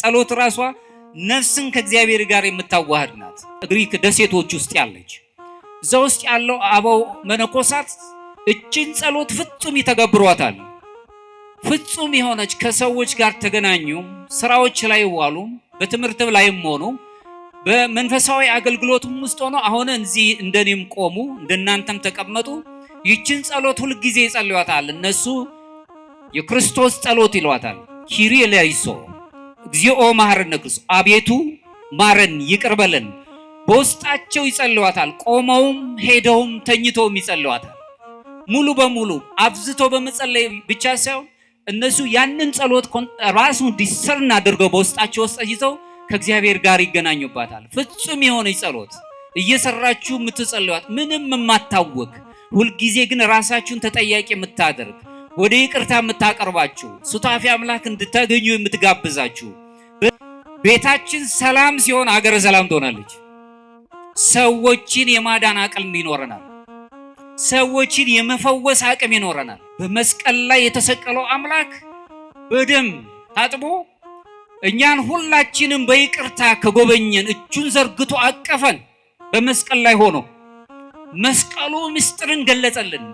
ጸሎት ራሷ ነፍስን ከእግዚአብሔር ጋር የምታዋህድ ናት። ግሪክ ደሴቶች ውስጥ ያለች እዛ ውስጥ ያለው አበው መነኮሳት እችን ጸሎት ፍጹም ይተገብሯታል። ፍጹም የሆነች ከሰዎች ጋር ተገናኙ፣ ስራዎች ላይ ዋሉ፣ በትምህርት ላይም ሆኑ በመንፈሳዊ አገልግሎቱም ውስጥ ሆኖ አሁን እዚህ እንደኔም ቆሙ እንደናንተም ተቀመጡ ይችን ጸሎት ሁሉ ጊዜ ይጸልዩታል። እነሱ የክርስቶስ ጸሎት ይሏታል። ኪሪየ ለይሶ እግዚኦ መሐረነ ክርስቶስ፣ አቤቱ ማረን ይቅር በለን። በውስጣቸው ይጸልዩታል። ቆመውም ሄደውም ተኝተውም ይጸልዩታል። ሙሉ በሙሉ አብዝቶ በመጸለይ ብቻ ሳይሆን እነሱ ያንን ጸሎት ራሱ ዲሰርን አድርገው በውስጣቸው ውስጥ ይዘው ከእግዚአብሔር ጋር ይገናኙባታል። ፍጹም የሆነ ጸሎት እየሰራችሁ የምትጸልዩት ምንም የማታወቅ ሁልጊዜ ግን ራሳችሁን ተጠያቂ የምታደርግ ወደ ይቅርታ የምታቀርባችሁ ሱታፊ አምላክ እንድታገኙ የምትጋብዛችሁ። ቤታችን ሰላም ሲሆን ሀገረ ሰላም ትሆናለች። ሰዎችን የማዳን አቅም ይኖረናል። ሰዎችን የመፈወስ አቅም ይኖረናል። በመስቀል ላይ የተሰቀለው አምላክ በደም ታጥቦ እኛን ሁላችንም በይቅርታ ከጎበኘን እጁን ዘርግቶ አቀፈን። በመስቀል ላይ ሆኖ መስቀሉ ምስጢርን ገለጸልን።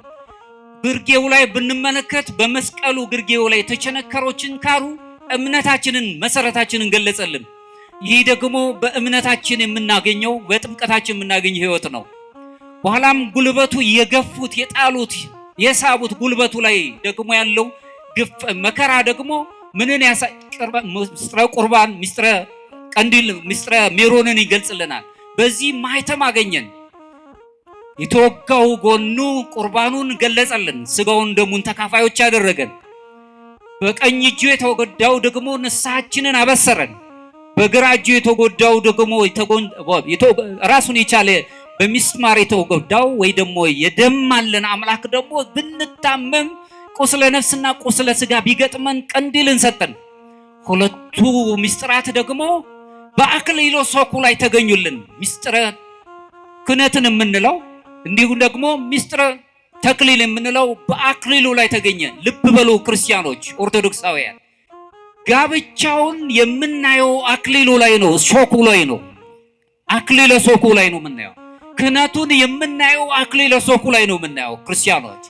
ግርጌው ላይ ብንመለከት በመስቀሉ ግርጌው ላይ የተቸነከረው ችንካሩ እምነታችንን መሰረታችንን ገለጸልን። ይህ ደግሞ በእምነታችን የምናገኘው በጥምቀታችን የምናገኘው ሕይወት ነው። በኋላም ጉልበቱ የገፉት የጣሉት የሳቡት ጉልበቱ ላይ ደግሞ ያለው ግፍ መከራ ደግሞ ምንን ያሳቀርባ ምስጥረ ቁርባን ምስጥረ ቀንዲል ምስጥረ ሜሮንን ይገልጽልናል። በዚህ ማህተም አገኘን። የተወጋው ጎኑ ቁርባኑን ገለጸልን። ስጋውን ደሙን ተካፋዮች ያደረገን። በቀኝ እጁ የተጎዳው ደግሞ ንስሐችንን አበሰረን። በግራ እጁ የተጎዳው ደግሞ ራሱን የቻለ በሚስማር የተጎዳው ወይ ደግሞ የደማልን አምላክ ደግሞ ብንታመም ቁስለ ነፍስና ቁስለ ስጋ ቢገጥመን ቀንዲልን ሰጠን። ሁለቱ ምስጢራት ደግሞ በአክሊለ ሦኩ ላይ ተገኙልን። ምስጢረ ክህነትን የምንለው እንዲሁም ደግሞ ምስጢረ ተክሊል የምንለው በአክሊሉ ላይ ተገኘ። ልብ በሉ ክርስቲያኖች፣ ኦርቶዶክሳውያን፣ ጋብቻውን የምናየው አክሊሉ ላይ ነው፣ ሦኩ ላይ ነው። አክሊለ ሦኩ ላይ ነው የምናየው። ክህነቱን የምናየው አክሊለ ሦኩ ላይ ነው የምናየው። ክርስቲያኖች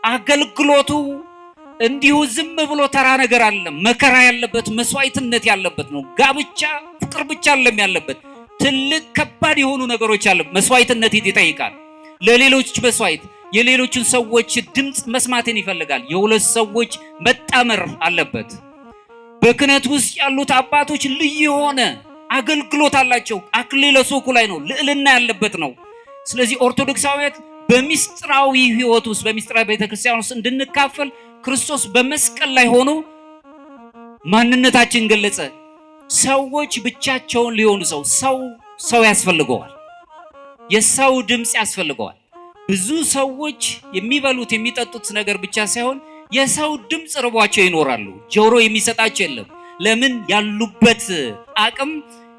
አገልግሎቱ እንዲሁ ዝም ብሎ ተራ ነገር አይደለም። መከራ ያለበት መስዋዕትነት ያለበት ነው። ጋብቻ ፍቅር ብቻ አይደለም ያለበት፣ ትልቅ ከባድ የሆኑ ነገሮች አለ። መስዋዕትነት ይጠይቃል። ለሌሎች መስዋዕት የሌሎችን ሰዎች ድምጽ መስማትን ይፈልጋል። የሁለት ሰዎች መጣመር አለበት። በክህነት ውስጥ ያሉት አባቶች ልዩ የሆነ አገልግሎት አላቸው። አክሊለ ሦኩ ላይ ነው፣ ልዕልና ያለበት ነው። ስለዚህ ኦርቶዶክሳውያን በሚስጥራዊ ሕይወት ውስጥ በሚስጥራዊ ቤተክርስቲያን ውስጥ እንድንካፈል ክርስቶስ በመስቀል ላይ ሆኖ ማንነታችን ገለጸ። ሰዎች ብቻቸውን ሊሆኑ ሰው ያስፈልገዋል። የሰው ድምጽ ያስፈልገዋል። ብዙ ሰዎች የሚበሉት የሚጠጡት ነገር ብቻ ሳይሆን የሰው ድምጽ ርቧቸው ይኖራሉ። ጆሮ የሚሰጣቸው የለም። ለምን? ያሉበት አቅም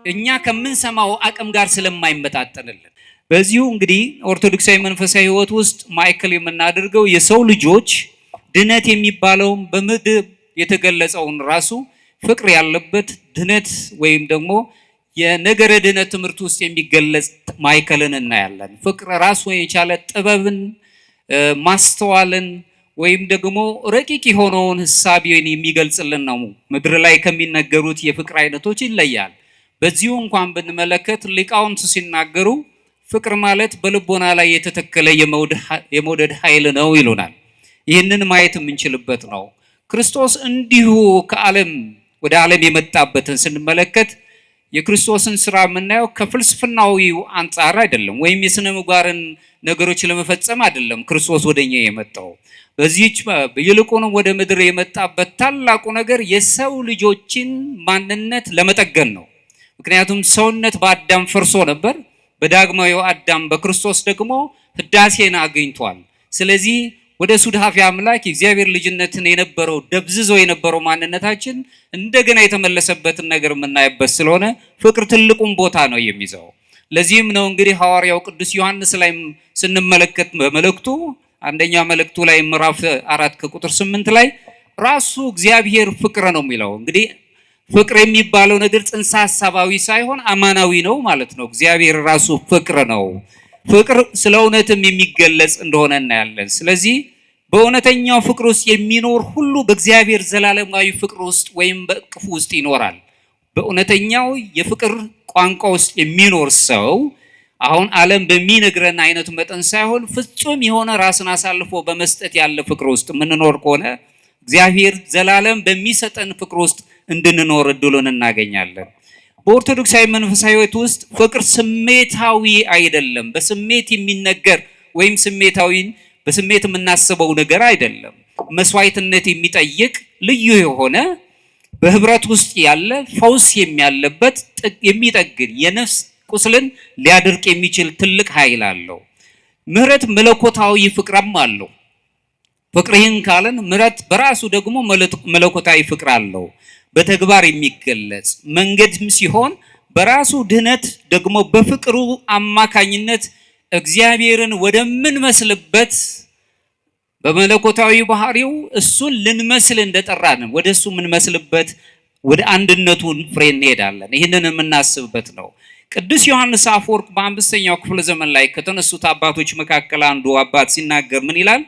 እኛ ከምንሰማው አቅም ጋር ስለማይመጣጠንልን። በዚሁ እንግዲህ ኦርቶዶክሳዊ መንፈሳዊ ሕይወት ውስጥ ማዕከል የምናደርገው የሰው ልጆች ድነት የሚባለውን በምድር የተገለጸውን ራሱ ፍቅር ያለበት ድነት ወይም ደግሞ የነገረ ድነት ትምህርት ውስጥ የሚገለጽ ማዕከልን እናያለን። ፍቅር ራሱ የቻለ ጥበብን፣ ማስተዋልን ወይም ደግሞ ረቂቅ የሆነውን ሐሳብን የሚገልጽልን ነው። ምድር ላይ ከሚነገሩት የፍቅር አይነቶች ይለያል። በዚሁ እንኳን ብንመለከት ሊቃውንት ሲናገሩ ፍቅር ማለት በልቦና ላይ የተተከለ የመውደድ ኃይል ነው ይሉናል። ይህንን ማየት የምንችልበት ነው። ክርስቶስ እንዲሁ ከዓለም ወደ ዓለም የመጣበትን ስንመለከት የክርስቶስን ስራ የምናየው ከፍልስፍናዊው አንጻር አይደለም፣ ወይም የሥነ ምግባርን ነገሮች ለመፈጸም አይደለም። ክርስቶስ ወደኛ የመጣው በዚህች ይልቁንም ወደ ምድር የመጣበት ታላቁ ነገር የሰው ልጆችን ማንነት ለመጠገን ነው። ምክንያቱም ሰውነት በአዳም ፈርሶ ነበር። በዳግማዊው አዳም በክርስቶስ ደግሞ ህዳሴን አግኝቷል። ስለዚህ ወደ ሱዳፊ አምላክ የእግዚአብሔር ልጅነትን የነበረው ደብዝዞ የነበረው ማንነታችን እንደገና የተመለሰበትን ነገር የምናይበት ስለሆነ ፍቅር ትልቁን ቦታ ነው የሚይዘው። ለዚህም ነው እንግዲህ ሐዋርያው ቅዱስ ዮሐንስ ላይ ስንመለከት በመልእክቱ አንደኛ መልእክቱ ላይ ምዕራፍ 4 ከቁጥር 8 ላይ ራሱ እግዚአብሔር ፍቅር ነው የሚለው። እንግዲህ ፍቅር የሚባለው ነገር ጽንሰ ሐሳባዊ ሳይሆን አማናዊ ነው ማለት ነው። እግዚአብሔር ራሱ ፍቅር ነው። ፍቅር ስለ እውነትም የሚገለጽ እንደሆነ እናያለን። ስለዚህ በእውነተኛው ፍቅር ውስጥ የሚኖር ሁሉ በእግዚአብሔር ዘላለማዊ ፍቅር ውስጥ ወይም በእቅፉ ውስጥ ይኖራል። በእውነተኛው የፍቅር ቋንቋ ውስጥ የሚኖር ሰው አሁን ዓለም በሚነግረን አይነት መጠን ሳይሆን ፍጹም የሆነ ራስን አሳልፎ በመስጠት ያለ ፍቅር ውስጥ የምንኖር ከሆነ እግዚአብሔር ዘላለም በሚሰጠን ፍቅር ውስጥ እንድንኖር እድሉን እናገኛለን። በኦርቶዶክሳዊ መንፈሳዊ ሕይወት ውስጥ ፍቅር ስሜታዊ አይደለም። በስሜት የሚነገር ወይም በስሜት የምናስበው ነገር አይደለም። መስዋዕትነት የሚጠይቅ ልዩ የሆነ በህብረት ውስጥ ያለ ፈውስ የሚያለበት የሚጠግን የነፍስ ቁስልን ሊያደርቅ የሚችል ትልቅ ኃይል አለው። ምህረት መለኮታዊ ፍቅርም አለው። ፍቅር ይህን ካለን ምህረት በራሱ ደግሞ መለኮታዊ ፍቅር አለው። በተግባር የሚገለጽ መንገድም ሲሆን በራሱ ድህነት ደግሞ በፍቅሩ አማካኝነት እግዚአብሔርን ወደምንመስልበት በመለኮታዊ ባህሪው እሱን ልንመስል እንደጠራን ወደ እሱ የምንመስልበት ወደ አንድነቱን ፍሬ እንሄዳለን። ይህንን የምናስብበት ነው። ቅዱስ ዮሐንስ አፈወርቅ በ5ኛው ክፍለ ዘመን ላይ ከተነሱት አባቶች መካከል አንዱ አባት ሲናገር ምን ይላል?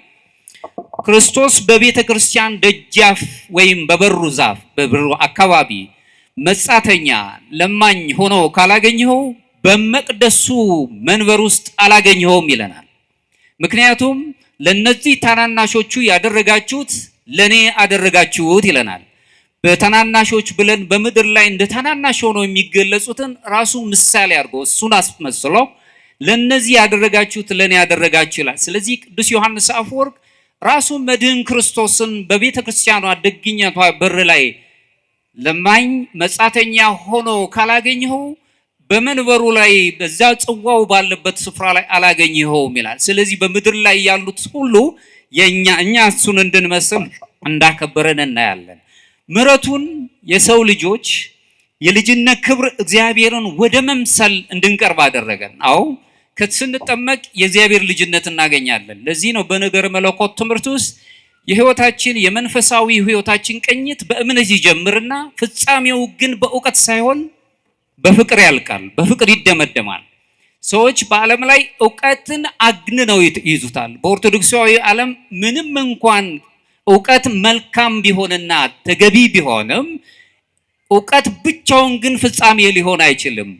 ክርስቶስ በቤተ ክርስቲያን ደጃፍ ወይም በበሩ ዛፍ በበሩ አካባቢ መጻተኛ ለማኝ ሆኖ ካላገኘኸው በመቅደሱ መንበር ውስጥ አላገኘኸውም ይለናል። ምክንያቱም ለነዚህ ታናናሾቹ ያደረጋችሁት ለኔ አደረጋችሁት ይለናል። በታናናሾች ብለን በምድር ላይ እንደ ታናናሽ ሆነው የሚገለጹትን ራሱ ምሳሌ አድርጎ እሱን አስመስሎ ለነዚህ ያደረጋችሁት ለኔ ያደረጋችሁ ይላል። ስለዚህ ቅዱስ ዮሐንስ አፈወርቅ ራሱ መድህን ክርስቶስን በቤተ ክርስቲያኗ ደግኘቷ በር ላይ ለማኝ መጻተኛ ሆኖ ካላገኘኸው በመንበሩ ላይ በዛ ጽዋው ባለበት ስፍራ ላይ አላገኘኸውም ይላል። ስለዚህ በምድር ላይ ያሉት ሁሉ እኛ እሱን እንድንመስል እንዳከበረን እናያለን። ምሕረቱን የሰው ልጆች የልጅነት ክብር እግዚአብሔርን ወደ መምሰል እንድንቀርብ አደረገን። አዎ ስንጠመቅ የእግዚአብሔር ልጅነት እናገኛለን። ለዚህ ነው በነገረ መለኮት ትምህርት ውስጥ የህይወታችን የመንፈሳዊ ህይወታችን ቅኝት በእምነት ይጀምርና ፍጻሜው ግን በእውቀት ሳይሆን በፍቅር ያልቃል፣ በፍቅር ይደመደማል። ሰዎች በዓለም ላይ እውቀትን አግንነው ይይዙታል። በኦርቶዶክሳዊ ዓለም ምንም እንኳን እውቀት መልካም ቢሆንና ተገቢ ቢሆንም እውቀት ብቻውን ግን ፍጻሜ ሊሆን አይችልም።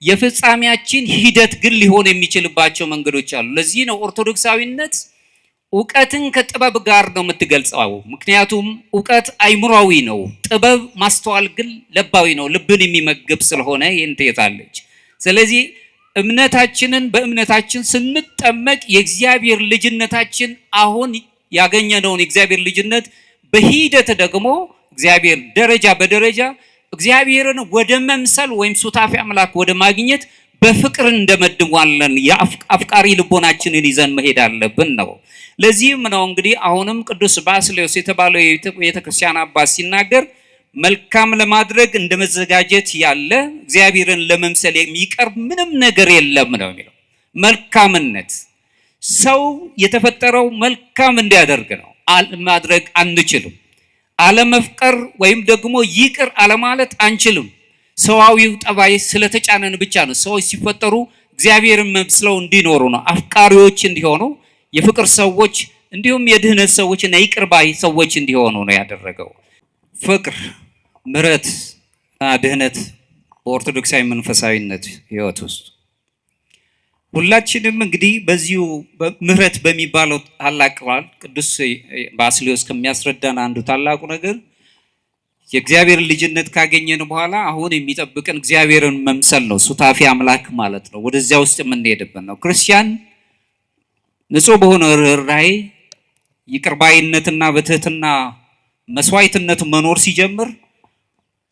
የፍጻሜያችን ሂደት ግን ሊሆን የሚችልባቸው መንገዶች አሉ። ለዚህ ነው ኦርቶዶክሳዊነት እውቀትን ከጥበብ ጋር ነው የምትገልጸው። ምክንያቱም እውቀት አይምሯዊ ነው፣ ጥበብ ማስተዋል ግን ለባዊ ነው፣ ልብን የሚመግብ ስለሆነ ይህን ትይዛለች። ስለዚህ እምነታችንን በእምነታችን ስንጠመቅ የእግዚአብሔር ልጅነታችን አሁን ያገኘነውን የእግዚአብሔር ልጅነት በሂደት ደግሞ እግዚአብሔር ደረጃ በደረጃ እግዚአብሔርን ወደ መምሰል ወይም ሱታፊ አምላክ ወደ ማግኘት በፍቅር እንደመድሟለን። የአፍቃሪ ልቦናችንን ይዘን መሄድ አለብን ነው። ለዚህም ነው እንግዲህ አሁንም ቅዱስ ባስልዮስ የተባለው የቤተክርስቲያን አባት ሲናገር መልካም ለማድረግ እንደመዘጋጀት ያለ እግዚአብሔርን ለመምሰል የሚቀርብ ምንም ነገር የለም ነው የሚለው። መልካምነት ሰው የተፈጠረው መልካም እንዲያደርግ ነው። ማድረግ አንችልም። አለመፍቀር ወይም ደግሞ ይቅር አለማለት አንችልም። ሰዋዊው ጠባይ ስለተጫነን ብቻ ነው። ሰዎች ሲፈጠሩ እግዚአብሔርን መስለው እንዲኖሩ ነው፣ አፍቃሪዎች እንዲሆኑ፣ የፍቅር ሰዎች እንዲሁም የድህነት ሰዎች እና ይቅር ባይ ሰዎች እንዲሆኑ ነው ያደረገው። ፍቅር፣ ምሕረት እና ድህነት በኦርቶዶክሳዊ መንፈሳዊነት ሕይወት ውስጥ ሁላችንም እንግዲህ በዚሁ ምሕረት በሚባለው ታላቅ ቃል ቅዱስ ባስልዮስ ከሚያስረዳን አንዱ ታላቁ ነገር የእግዚአብሔር ልጅነት ካገኘን በኋላ አሁን የሚጠብቀን እግዚአብሔርን መምሰል ነው። ሱታፊ አምላክ ማለት ነው። ወደዚያ ውስጥ የምንሄድበት ነው። ክርስቲያን ንጹሕ በሆነ ርኅራኄ ይቅርባይነትና በትህትና መስዋዕትነት መኖር ሲጀምር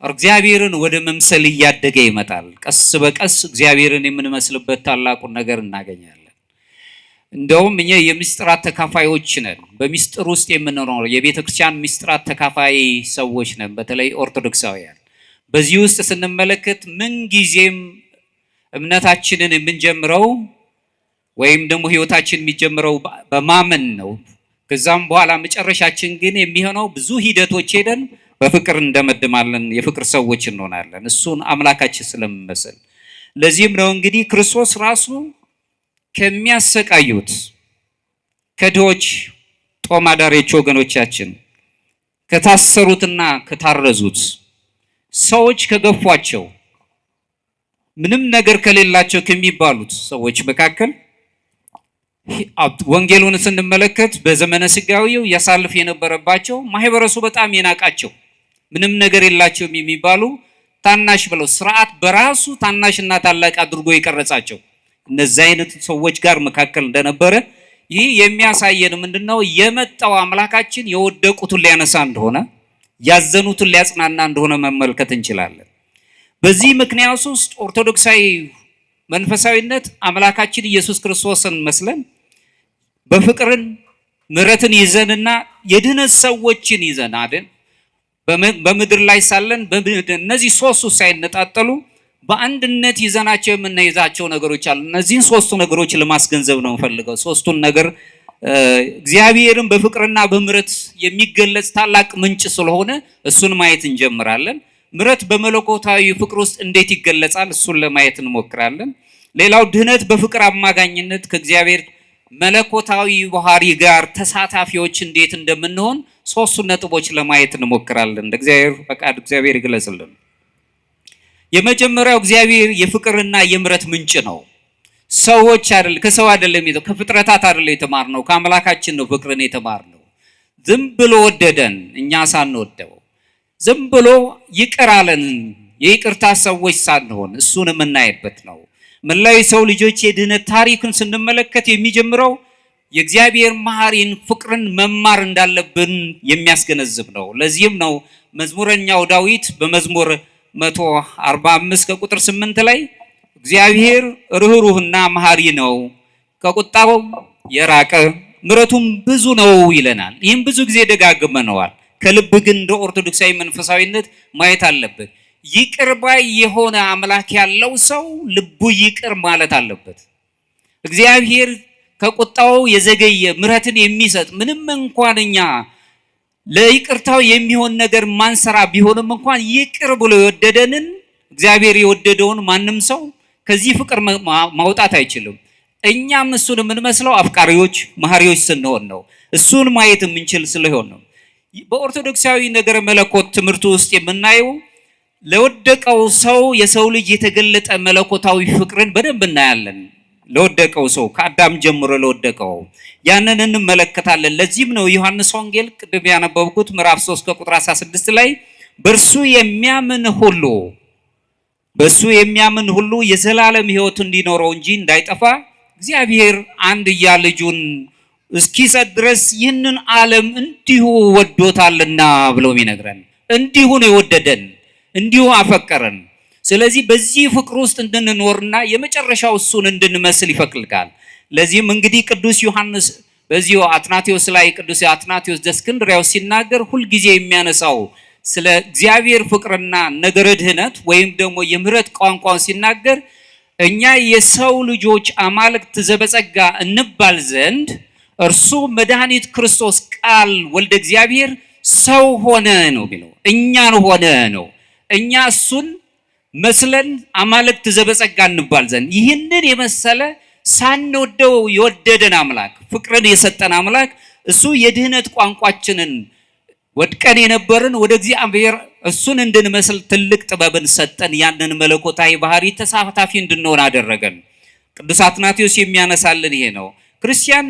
እግዚአብሔርን ወደ መምሰል እያደገ ይመጣል። ቀስ በቀስ እግዚአብሔርን የምንመስልበት ታላቁን ነገር እናገኛለን። እንደውም እኛ የምስጢራት ተካፋዮች ነን። በምስጢር ውስጥ የምንኖር የቤተ ክርስቲያን ምስጢራት ተካፋይ ሰዎች ነን። በተለይ ኦርቶዶክሳውያን በዚህ ውስጥ ስንመለከት ምን ጊዜም እምነታችንን የምንጀምረው ወይም ደግሞ ህይወታችን የሚጀምረው በማመን ነው። ከዛም በኋላ መጨረሻችን ግን የሚሆነው ብዙ ሂደቶች ሄደን በፍቅር እንደመድማለን፣ የፍቅር ሰዎች እንሆናለን እሱን አምላካችን ስለምመስል። ለዚህም ነው እንግዲህ ክርስቶስ ራሱ ከሚያሰቃዩት ከድሆች ጦም አዳሪዎች ወገኖቻችን፣ ከታሰሩትና ከታረዙት ሰዎች፣ ከገፏቸው ምንም ነገር ከሌላቸው ከሚባሉት ሰዎች መካከል ወንጌሉን ስንመለከት በዘመነ ስጋዊው ያሳልፍ የነበረባቸው ማህበረሰቡ በጣም የናቃቸው ምንም ነገር የላቸውም የሚባሉ ታናሽ ብለው ስርዓት በራሱ ታናሽና ታላቅ አድርጎ የቀረጻቸው እነዚህ አይነት ሰዎች ጋር መካከል እንደነበረ ይህ የሚያሳየን ምንድነው? የመጣው አምላካችን የወደቁትን ሊያነሳ እንደሆነ፣ ያዘኑትን ሊያጽናና እንደሆነ መመልከት እንችላለን። በዚህ ምክንያት ውስጥ ኦርቶዶክሳዊ መንፈሳዊነት አምላካችን ኢየሱስ ክርስቶስን መስለን በፍቅርን ምሕረትን ይዘንና የድህነት ሰዎችን ይዘን አይደል በምድር ላይ ሳለን እነዚህ ሶስቱ ሳይነጣጠሉ በአንድነት ይዘናቸው የምንይዛቸው ነገሮች አሉ። እነዚህን ሶስቱ ነገሮች ለማስገንዘብ ነው የምፈልገው። ሶስቱን ነገር እግዚአብሔርን በፍቅርና በምሕረት የሚገለጽ ታላቅ ምንጭ ስለሆነ እሱን ማየት እንጀምራለን። ምሕረት በመለኮታዊ ፍቅር ውስጥ እንዴት ይገለጻል? እሱን ለማየት እንሞክራለን። ሌላው ድህነት በፍቅር አማካኝነት ከእግዚአብሔር መለኮታዊ ባህሪ ጋር ተሳታፊዎች እንዴት እንደምንሆን ሶስቱ ነጥቦች ለማየት እንሞክራለን። እንደ እግዚአብሔር ፈቃድ እግዚአብሔር ይግለጽልን። የመጀመሪያው እግዚአብሔር የፍቅርና የምሕረት ምንጭ ነው። ሰዎች አይደል ከሰው አይደለም ከፍጥረታት አይደል የተማርነው፣ ከአምላካችን ነው ፍቅርን የተማርነው። ዝም ብሎ ወደደን እኛ ሳንወደው፣ ዝም ብሎ ይቅር አለን የይቅርታ ሰዎች ሳንሆን እሱን የምናይበት ነው። መላው የሰው ልጆች የድህነት ታሪክን ስንመለከት የሚጀምረው የእግዚአብሔር መሐሪን ፍቅርን መማር እንዳለብን የሚያስገነዝብ ነው። ለዚህም ነው መዝሙረኛው ዳዊት በመዝሙር 145 ከቁጥር 8 ላይ እግዚአብሔር ርኅሩህና መሐሪ ነው፣ ከቁጣው የራቀ ምሕረቱም ብዙ ነው ይለናል። ይህም ብዙ ጊዜ ደጋግመነዋል። ከልብ ግን እንደ ኦርቶዶክሳዊ መንፈሳዊነት ማየት አለበት። ይቅር ባይ የሆነ አምላክ ያለው ሰው ልቡ ይቅር ማለት አለበት። እግዚአብሔር ከቁጣው የዘገየ ምሕረትን የሚሰጥ ምንም እንኳን እኛ ለይቅርታው የሚሆን ነገር ማንሰራ ቢሆንም እንኳን ይቅር ብሎ የወደደንን እግዚአብሔር የወደደውን ማንም ሰው ከዚህ ፍቅር ማውጣት አይችልም። እኛም እሱን የምንመስለው አፍቃሪዎች መሐሪዎች ስንሆን ነው። እሱን ማየት የምንችል ስለሆነ ነው። በኦርቶዶክሳዊ ነገረ መለኮት ትምህርት ውስጥ የምናየው ለወደቀው ሰው የሰው ልጅ የተገለጠ መለኮታዊ ፍቅርን በደንብ እናያለን። ለወደቀው ሰው ከአዳም ጀምሮ ለወደቀው ያንን እንመለከታለን። ለዚህም ነው ዮሐንስ ወንጌል ቅድም ያነበብኩት ምዕራፍ 3 ከቁጥር 16 ላይ በእርሱ የሚያምን ሁሉ የዘላለም ሕይወት እንዲኖረው እንጂ እንዳይጠፋ እግዚአብሔር አንድያ ልጁን እስኪሰጥ ድረስ ይህንን ዓለም እንዲሁ ወዶታልና ብሎ ይነግረን። እንዲሁ ነው የወደደን፣ እንዲሁ አፈቀረን። ስለዚህ በዚህ ፍቅር ውስጥ እንድንኖርና የመጨረሻው እሱን እንድንመስል ይፈቅዳል። ለዚህም እንግዲህ ቅዱስ ዮሐንስ በዚሁ አትናቴዎስ ላይ ቅዱስ አትናቴዎስ ዘእስክንድርያው ሲናገር ሁልጊዜ የሚያነሳው ስለ እግዚአብሔር ፍቅርና ነገረ ድህነት ወይም ደግሞ የምሕረት ቋንቋን ሲናገር እኛ የሰው ልጆች አማልክት ዘበጸጋ እንባል ዘንድ እርሱ መድኃኒት ክርስቶስ ቃል ወልደ እግዚአብሔር ሰው ሆነ ነው የሚለው። እኛን ሆነ ነው። እኛ እሱን መስለን አማልክት ዘበጸጋ እንባል ዘንድ ይህንን የመሰለ ሳንወደው የወደደን አምላክ ፍቅርን የሰጠን አምላክ እሱ የድህነት ቋንቋችንን ወድቀን የነበርን ወደ እግዚአብሔር እሱን እንድንመስል ትልቅ ጥበብን ሰጠን። ያንን መለኮታዊ ባህሪ ተሳታፊ እንድንሆን አደረገን። ቅዱስ አትናቴዎስ የሚያነሳልን ይሄ ነው። ክርስቲያን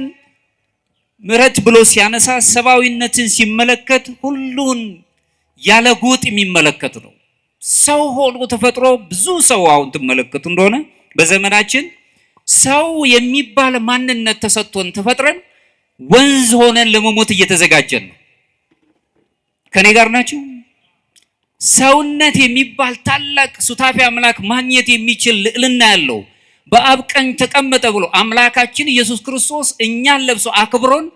ምሕረት ብሎ ሲያነሳ ሰብአዊነትን ሲመለከት ሁሉን ያለ ጎጥ የሚመለከት ነው። ሰው ሆኖ ተፈጥሮ ብዙ ሰው አሁን ትመለከቱ እንደሆነ በዘመናችን ሰው የሚባል ማንነት ተሰጥቶን ተፈጥረን ወንዝ ሆነን ለመሞት እየተዘጋጀን ነው። ከኔ ጋር ናችሁ? ሰውነት የሚባል ታላቅ ሱታፊ አምላክ ማግኘት የሚችል ልዕልና ያለው በአብ ቀኝ ተቀመጠ ብሎ አምላካችን ኢየሱስ ክርስቶስ እኛን ለብሶ አክብሮን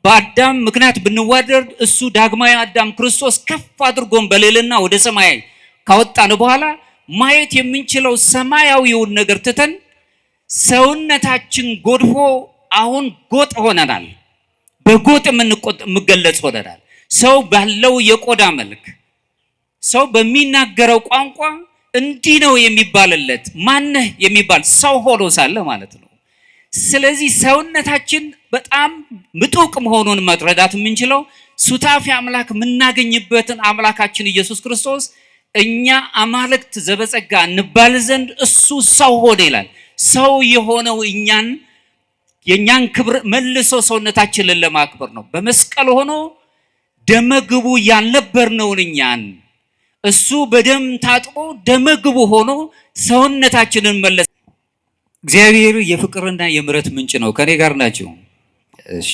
በአዳም ምክንያት ብንዋደድ እሱ ዳግማዊ አዳም ክርስቶስ ከፍ አድርጎን በልዕልና ወደ ሰማይ ካወጣን በኋላ ማየት የምንችለው ሰማያዊውን ነገር ትተን ሰውነታችን ጎድፎ አሁን ጎጥ ሆነናል። በጎጥ የምንገለጽ ሆነናል። ሰው ባለው የቆዳ መልክ ሰው በሚናገረው ቋንቋ እንዲህ ነው የሚባልለት ማነህ የሚባል ሰው ሆኖ ሳለ ማለት ነው። ስለዚህ ሰውነታችን በጣም ምጡቅ መሆኑን መረዳት የምንችለው ሱታፊ አምላክ የምናገኝበትን አምላካችን ኢየሱስ ክርስቶስ እኛ አማልክት ዘበጸጋ እንባል ዘንድ እሱ ሰው ሆነ ይላል። ሰው የሆነው የኛን ክብር መልሶ ሰውነታችንን ለማክበር ነው። በመስቀል ሆኖ ደመግቡ ያልነበርነውን እኛን እሱ በደም ታጥቦ ደመግቡ ሆኖ ሰውነታችንን መለሰ። እግዚአብሔር የፍቅርና የምሕረት ምንጭ ነው። ከኔ ጋር ናቸው? እሺ።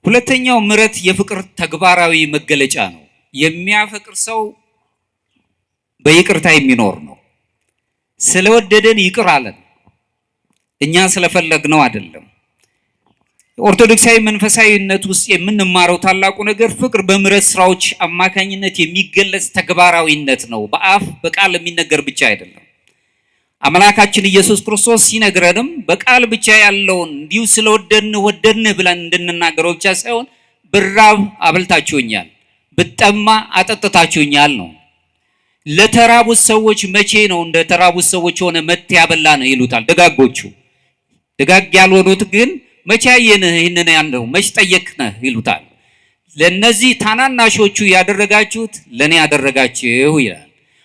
ሁለተኛው ምሕረት የፍቅር ተግባራዊ መገለጫ ነው። የሚያፈቅር ሰው በይቅርታ የሚኖር ነው። ስለወደደን ይቅር አለን፣ እኛ ስለፈለግነው አይደለም። ኦርቶዶክሳዊ መንፈሳዊነት ውስጥ የምንማረው ታላቁ ነገር ፍቅር በምሕረት ስራዎች አማካኝነት የሚገለጽ ተግባራዊነት ነው። በአፍ በቃል የሚነገር ብቻ አይደለም። አምላካችን ኢየሱስ ክርስቶስ ሲነግረንም በቃል ብቻ ያለውን እንዲሁ ወደድን ብለን እንድንናገረው ብቻ ሳይሆን ብራብ አብልታችሁኛል፣ ብጠማ አጠጥታችሁኛል ነው። ለተራቡት ሰዎች መቼ ነው እንደ ተራቡት ሰዎች ሆነ መት ያበላን ይሉታል ደጋጎቹ። ደጋግ ያልሆኑት ግን መቼ አየንህ ይህንን ያንደው መች ጠየቅነህ ይሉታል። ለነዚህ ታናናሾቹ ያደረጋችሁት ለኔ ያደረጋችሁ ይላል።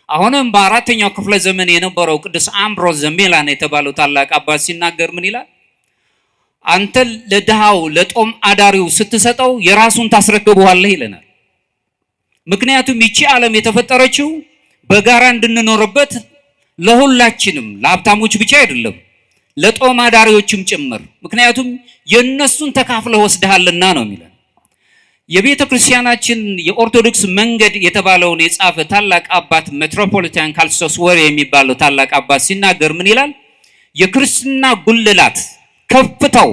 አሁንም በአራተኛው ክፍለ ዘመን የነበረው ቅዱስ አምብሮስ ዘሜላን የተባለው ታላቅ አባት ሲናገር ምን ይላል? አንተ ለድሃው ለጦም አዳሪው ስትሰጠው የራሱን ታስረክበዋለህ ይለናል። ምክንያቱም ይቺ ዓለም የተፈጠረችው በጋራ እንድንኖርበት ለሁላችንም፣ ለሀብታሞች ብቻ አይደለም ለጦም አዳሪዎችም ጭምር። ምክንያቱም የነሱን ተካፍለ ወስደሃልና ነው የሚለው። የቤተ ክርስቲያናችን የኦርቶዶክስ መንገድ የተባለውን የጻፈ ታላቅ አባት ሜትሮፖሊታን ካልስቶስ ወሬ የሚባለው ታላቅ አባት ሲናገር ምን ይላል? የክርስትና ጉልላት ከፍታው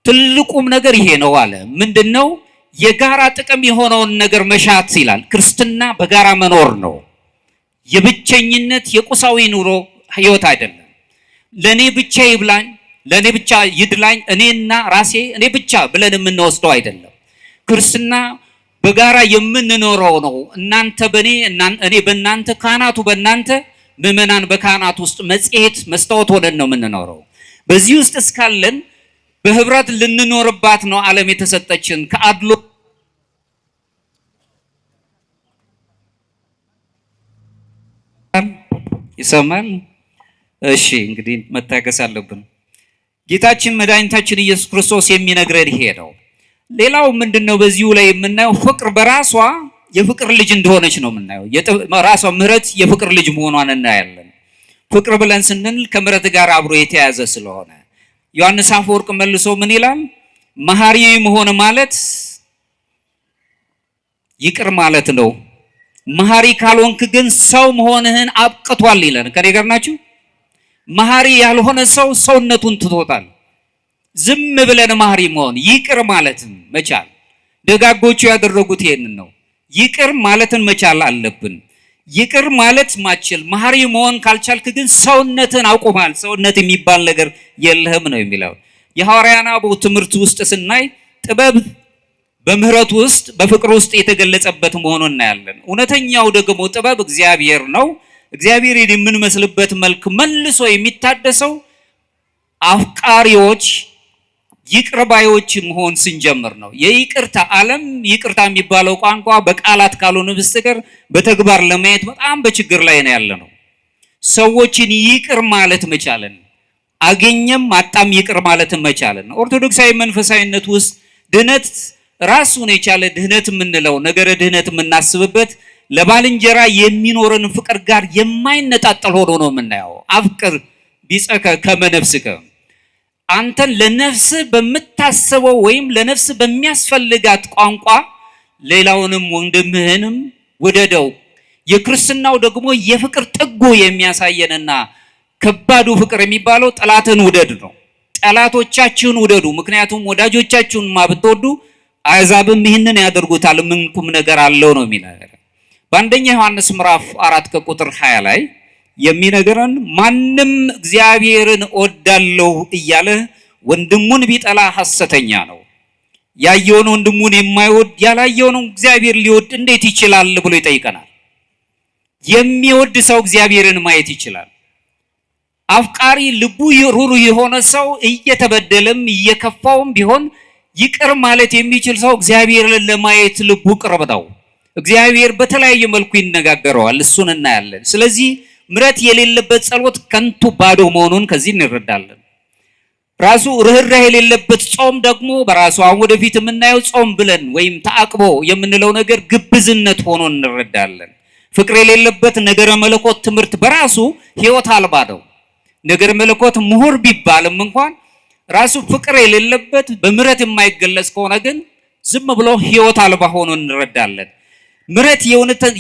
ትልቁም ነገር ይሄ ነው አለ። ምንድነው? የጋራ ጥቅም የሆነውን ነገር መሻት ይላል። ክርስትና በጋራ መኖር ነው። የብቸኝነት የቁሳዊ ኑሮ ህይወት አይደለም። ለኔ ብቻ ይብላኝ፣ ለኔ ብቻ ይድላኝ፣ እኔና ራሴ እኔ ብቻ ብለን የምንወስደው አይደለም። ክርስትና በጋራ የምንኖረው ነው። እናንተ በኔ እኔ በእናንተ፣ ካህናቱ በእናንተ፣ ምዕመናን በካህናት ውስጥ መጽሔት መስታወት ሆነን ነው የምንኖረው። በዚህ ውስጥ እስካለን በህብረት ልንኖርባት ነው ዓለም የተሰጠችን። ከአድሎ ይሰማል። እሺ እንግዲህ መታገስ አለብን። ጌታችን መድኃኒታችን ኢየሱስ ክርስቶስ የሚነግረን ይሄ ነው። ሌላው ምንድነው? በዚሁ ላይ የምናየው ፍቅር በራሷ የፍቅር ልጅ እንደሆነች ነው የምናየው። ራሷ ምሕረት የፍቅር ልጅ መሆኗን እናያለን። ፍቅር ብለን ስንል ከምሕረት ጋር አብሮ የተያዘ ስለሆነ ዮሐንስ አፈወርቅ መልሶ ምን ይላል? መሐሪ መሆን ማለት ይቅር ማለት ነው። መሐሪ ካልሆንክ ግን ሰው መሆንህን አብቅቷል ይላል። ከኔ ጋር ናችሁ? መሐሪ ያልሆነ ሰው ሰውነቱን ትቶታል። ዝም ብለን መሐሪ መሆን ይቅር ማለትን መቻል፣ ደጋጎቹ ያደረጉት ይሄንን ነው። ይቅር ማለትን መቻል አለብን። ይቅር ማለት ማችል መሐሪ መሆን ካልቻልክ ግን ሰውነትን አውቆማል። ሰውነት የሚባል ነገር የለህም ነው የሚለው። የሐዋርያት አበው ትምህርት ውስጥ ስናይ ጥበብ በምህረት ውስጥ በፍቅር ውስጥ የተገለጸበት መሆኑን እናያለን። እውነተኛው ደግሞ ጥበብ እግዚአብሔር ነው። እግዚአብሔር የምንመስልበት መልክ መልሶ የሚታደሰው አፍቃሪዎች ይቅር ባዮች መሆን ስንጀምር ነው። የይቅርታ ዓለም ይቅርታ የሚባለው ቋንቋ በቃላት ካልሆነ በስተቀር በተግባር ለማየት በጣም በችግር ላይ ነው ያለ ነው። ሰዎችን ይቅር ማለት መቻለን፣ አገኘም አጣም ይቅር ማለት መቻለን። ኦርቶዶክሳዊ መንፈሳዊነት ውስጥ ድህነት ራሱን የቻለ ድህነት የምንለው ነገረ ድህነት የምናስብበት ለባልንጀራ የሚኖርን ፍቅር ጋር የማይነጣጠል ሆኖ ነው የምናየው። አፍቅር ቢጸከ ከመ ነፍስከ፣ አንተን ለነፍስ በምታስበው ወይም ለነፍስ በሚያስፈልጋት ቋንቋ ሌላውንም ወንድምህንም ውደደው። የክርስትናው ደግሞ የፍቅር ጥጉ የሚያሳየንና ከባዱ ፍቅር የሚባለው ጠላትን ውደድ ነው። ጠላቶቻችሁን ውደዱ፣ ምክንያቱም ወዳጆቻችሁን ብትወዱ አሕዛብም ይህንን ያደርጉታል፣ ምን ቁም ነገር አለው ነው የሚለው። በአንደኛ ዮሐንስ ምዕራፍ 4 ከቁጥር 20 ላይ የሚነገረን ማንም እግዚአብሔርን እወዳለሁ እያለ ወንድሙን ቢጠላ ሐሰተኛ ነው፣ ያየውን ወንድሙን የማይወድ ያላየውን እግዚአብሔር ሊወድ እንዴት ይችላል ብሎ ይጠይቀናል። የሚወድ ሰው እግዚአብሔርን ማየት ይችላል። አፍቃሪ ልቡ ሩህሩህ የሆነ ሰው እየተበደለም እየከፋውም ቢሆን ይቅር ማለት የሚችል ሰው እግዚአብሔርን ለማየት ልቡ ቅርብ ነው። እግዚአብሔር በተለያየ መልኩ ይነጋገረዋል፣ እሱን እናያለን። ስለዚህ ምሕረት የሌለበት ጸሎት ከንቱ ባዶ መሆኑን ከዚህ እንረዳለን። ራሱ ርህራሄ የሌለበት ጾም ደግሞ በራሱ አሁን ወደፊት የምናየው ጾም ብለን ወይም ተአቅቦ የምንለው ነገር ግብዝነት ሆኖ እንረዳለን። ፍቅር የሌለበት ነገረ መለኮት ትምህርት በራሱ ሕይወት አልባ ነው። ነገረ መለኮት ምሁር ቢባልም እንኳን ራሱ ፍቅር የሌለበት በምሕረት የማይገለጽ ከሆነ ግን ዝም ብሎ ሕይወት አልባ ሆኖ እንረዳለን። ምሕረት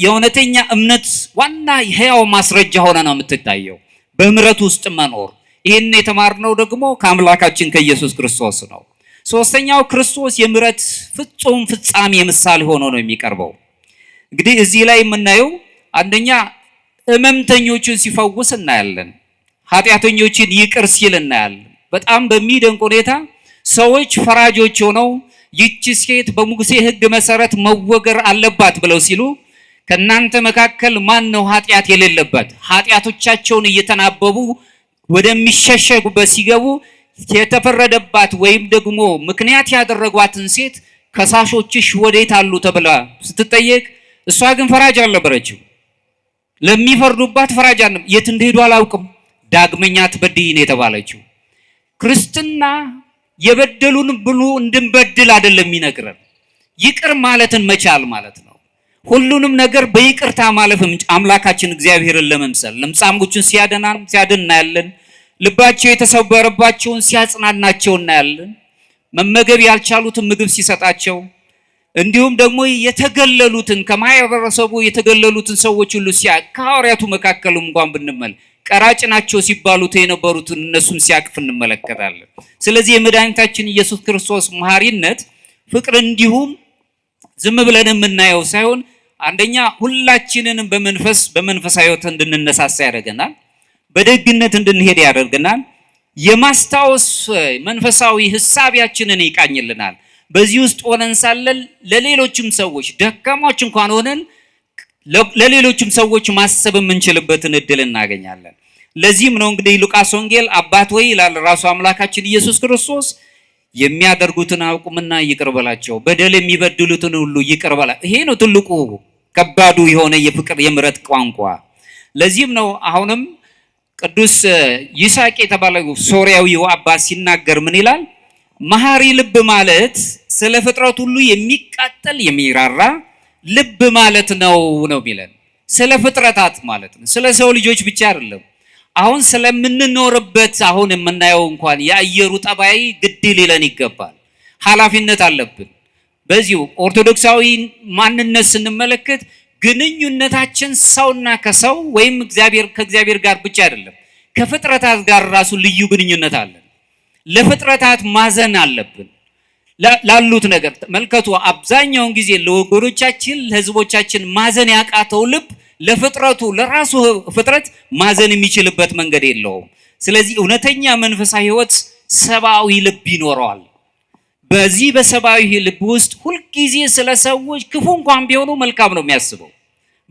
የእውነተኛ እምነት ዋና ሕያው ማስረጃ ሆነ ነው የምትታየው፣ በምሕረት ውስጥ መኖር። ይህን የተማርነው ደግሞ ከአምላካችን ከኢየሱስ ክርስቶስ ነው። ሶስተኛው ክርስቶስ የምሕረት ፍጹም ፍጻሜ ምሳሌ ሆኖ ነው የሚቀርበው። እንግዲህ እዚህ ላይ የምናየው አንደኛ ሕመምተኞችን ሲፈውስ እናያለን። ኃጢአተኞችን ይቅር ሲል እናያለን። በጣም በሚደንቅ ሁኔታ ሰዎች ፈራጆች ሆነው ይህች ሴት በሙሴ ሕግ መሰረት መወገር አለባት ብለው ሲሉ ከናንተ መካከል ማን ነው ኃጢአት የሌለበት? ኃጢአቶቻቸውን እየተናበቡ ወደሚሸሸጉበት ሲገቡ የተፈረደባት ወይም ደግሞ ምክንያት ያደረጓትን ሴት ከሳሾችሽ ወዴት አሉ ተብላ ስትጠየቅ እሷ ግን ፈራጅ አልነበረችም። ለሚፈርዱባት ፈራጅ የት እንደሄዱ አላውቅም፣ ዳግመኛ አትበድይ ነው የተባለችው። ክርስትና የበደሉን ብሉ እንድንበድል አይደለም የሚነግረን፣ ይቅር ማለትን መቻል ማለት ነው። ሁሉንም ነገር በይቅርታ ማለፍም አምላካችን እግዚአብሔርን ለመምሰል ለምጻሞችን ሲያድን እናያለን። ልባቸው የተሰበረባቸውን ሲያጽናናቸው እናያለን። መመገብ ያልቻሉትን ምግብ ሲሰጣቸው፣ እንዲሁም ደግሞ የተገለሉትን ከማህበረሰቡ የተገለሉትን ሰዎች ሁሉ ከሐዋርያቱ መካከልም እንኳን ብንመል ቀራጭ ናቸው ሲባሉት የነበሩትን እነሱን ሲያቅፍ እንመለከታለን። ስለዚህ የመድኃኒታችን ኢየሱስ ክርስቶስ መሐሪነት ፍቅር እንዲሁም ዝም ብለን የምናየው ሳይሆን አንደኛ ሁላችንንም በመንፈሳዊ ሕይወት እንድንነሳሳ ያደርገናል። በደግነት እንድንሄድ ያደርገናል። የማስታወስ መንፈሳዊ ሕሳቢያችንን ይቃኝልናል። በዚህ ውስጥ ሆነን ሳለን ለሌሎችም ሰዎች ደካሞች እንኳን ሆነን ለሌሎችም ሰዎች ማሰብ የምንችልበትን እድል እናገኛለን። ለዚህም ነው እንግዲህ ሉቃስ ወንጌል አባት ወይ ይላል ራሱ አምላካችን ኢየሱስ ክርስቶስ የሚያደርጉትን አያውቁምና ይቅር በላቸው፣ በደል የሚበድሉትን ሁሉ ይቅር በላ። ይሄ ነው ትልቁ ከባዱ የሆነ የፍቅር የምሕረት ቋንቋ። ለዚህም ነው አሁንም ቅዱስ ይስሐቅ የተባለው ሶርያዊው አባት ሲናገር ምን ይላል? መሐሪ ልብ ማለት ስለ ፍጥረት ሁሉ የሚቃጠል የሚራራ ልብ ማለት ነው የሚለን። ስለ ፍጥረታት ማለት ነው፣ ስለ ሰው ልጆች ብቻ አይደለም። አሁን ስለምንኖርበት አሁን የምናየው እንኳን የአየሩ ጠባይ ግድ ሊለን ይገባል። ኃላፊነት አለብን። በዚሁ ኦርቶዶክሳዊ ማንነት ስንመለከት ግንኙነታችን ሰውና ከሰው ወይም ከእግዚአብሔር ጋር ብቻ አይደለም፣ ከፍጥረታት ጋር ራሱ ልዩ ግንኙነት አለን። ለፍጥረታት ማዘን አለብን። ላሉት ነገር መልከቱ አብዛኛውን ጊዜ ለወገኖቻችን ለሕዝቦቻችን ማዘን ያቃተው ልብ ለፍጥረቱ ለራሱ ፍጥረት ማዘን የሚችልበት መንገድ የለውም። ስለዚህ እውነተኛ መንፈሳዊ ሕይወት ሰብአዊ ልብ ይኖረዋል። በዚህ በሰብአዊ ልብ ውስጥ ሁልጊዜ ስለ ሰዎች ክፉ እንኳን ቢሆኑ መልካም ነው የሚያስበው።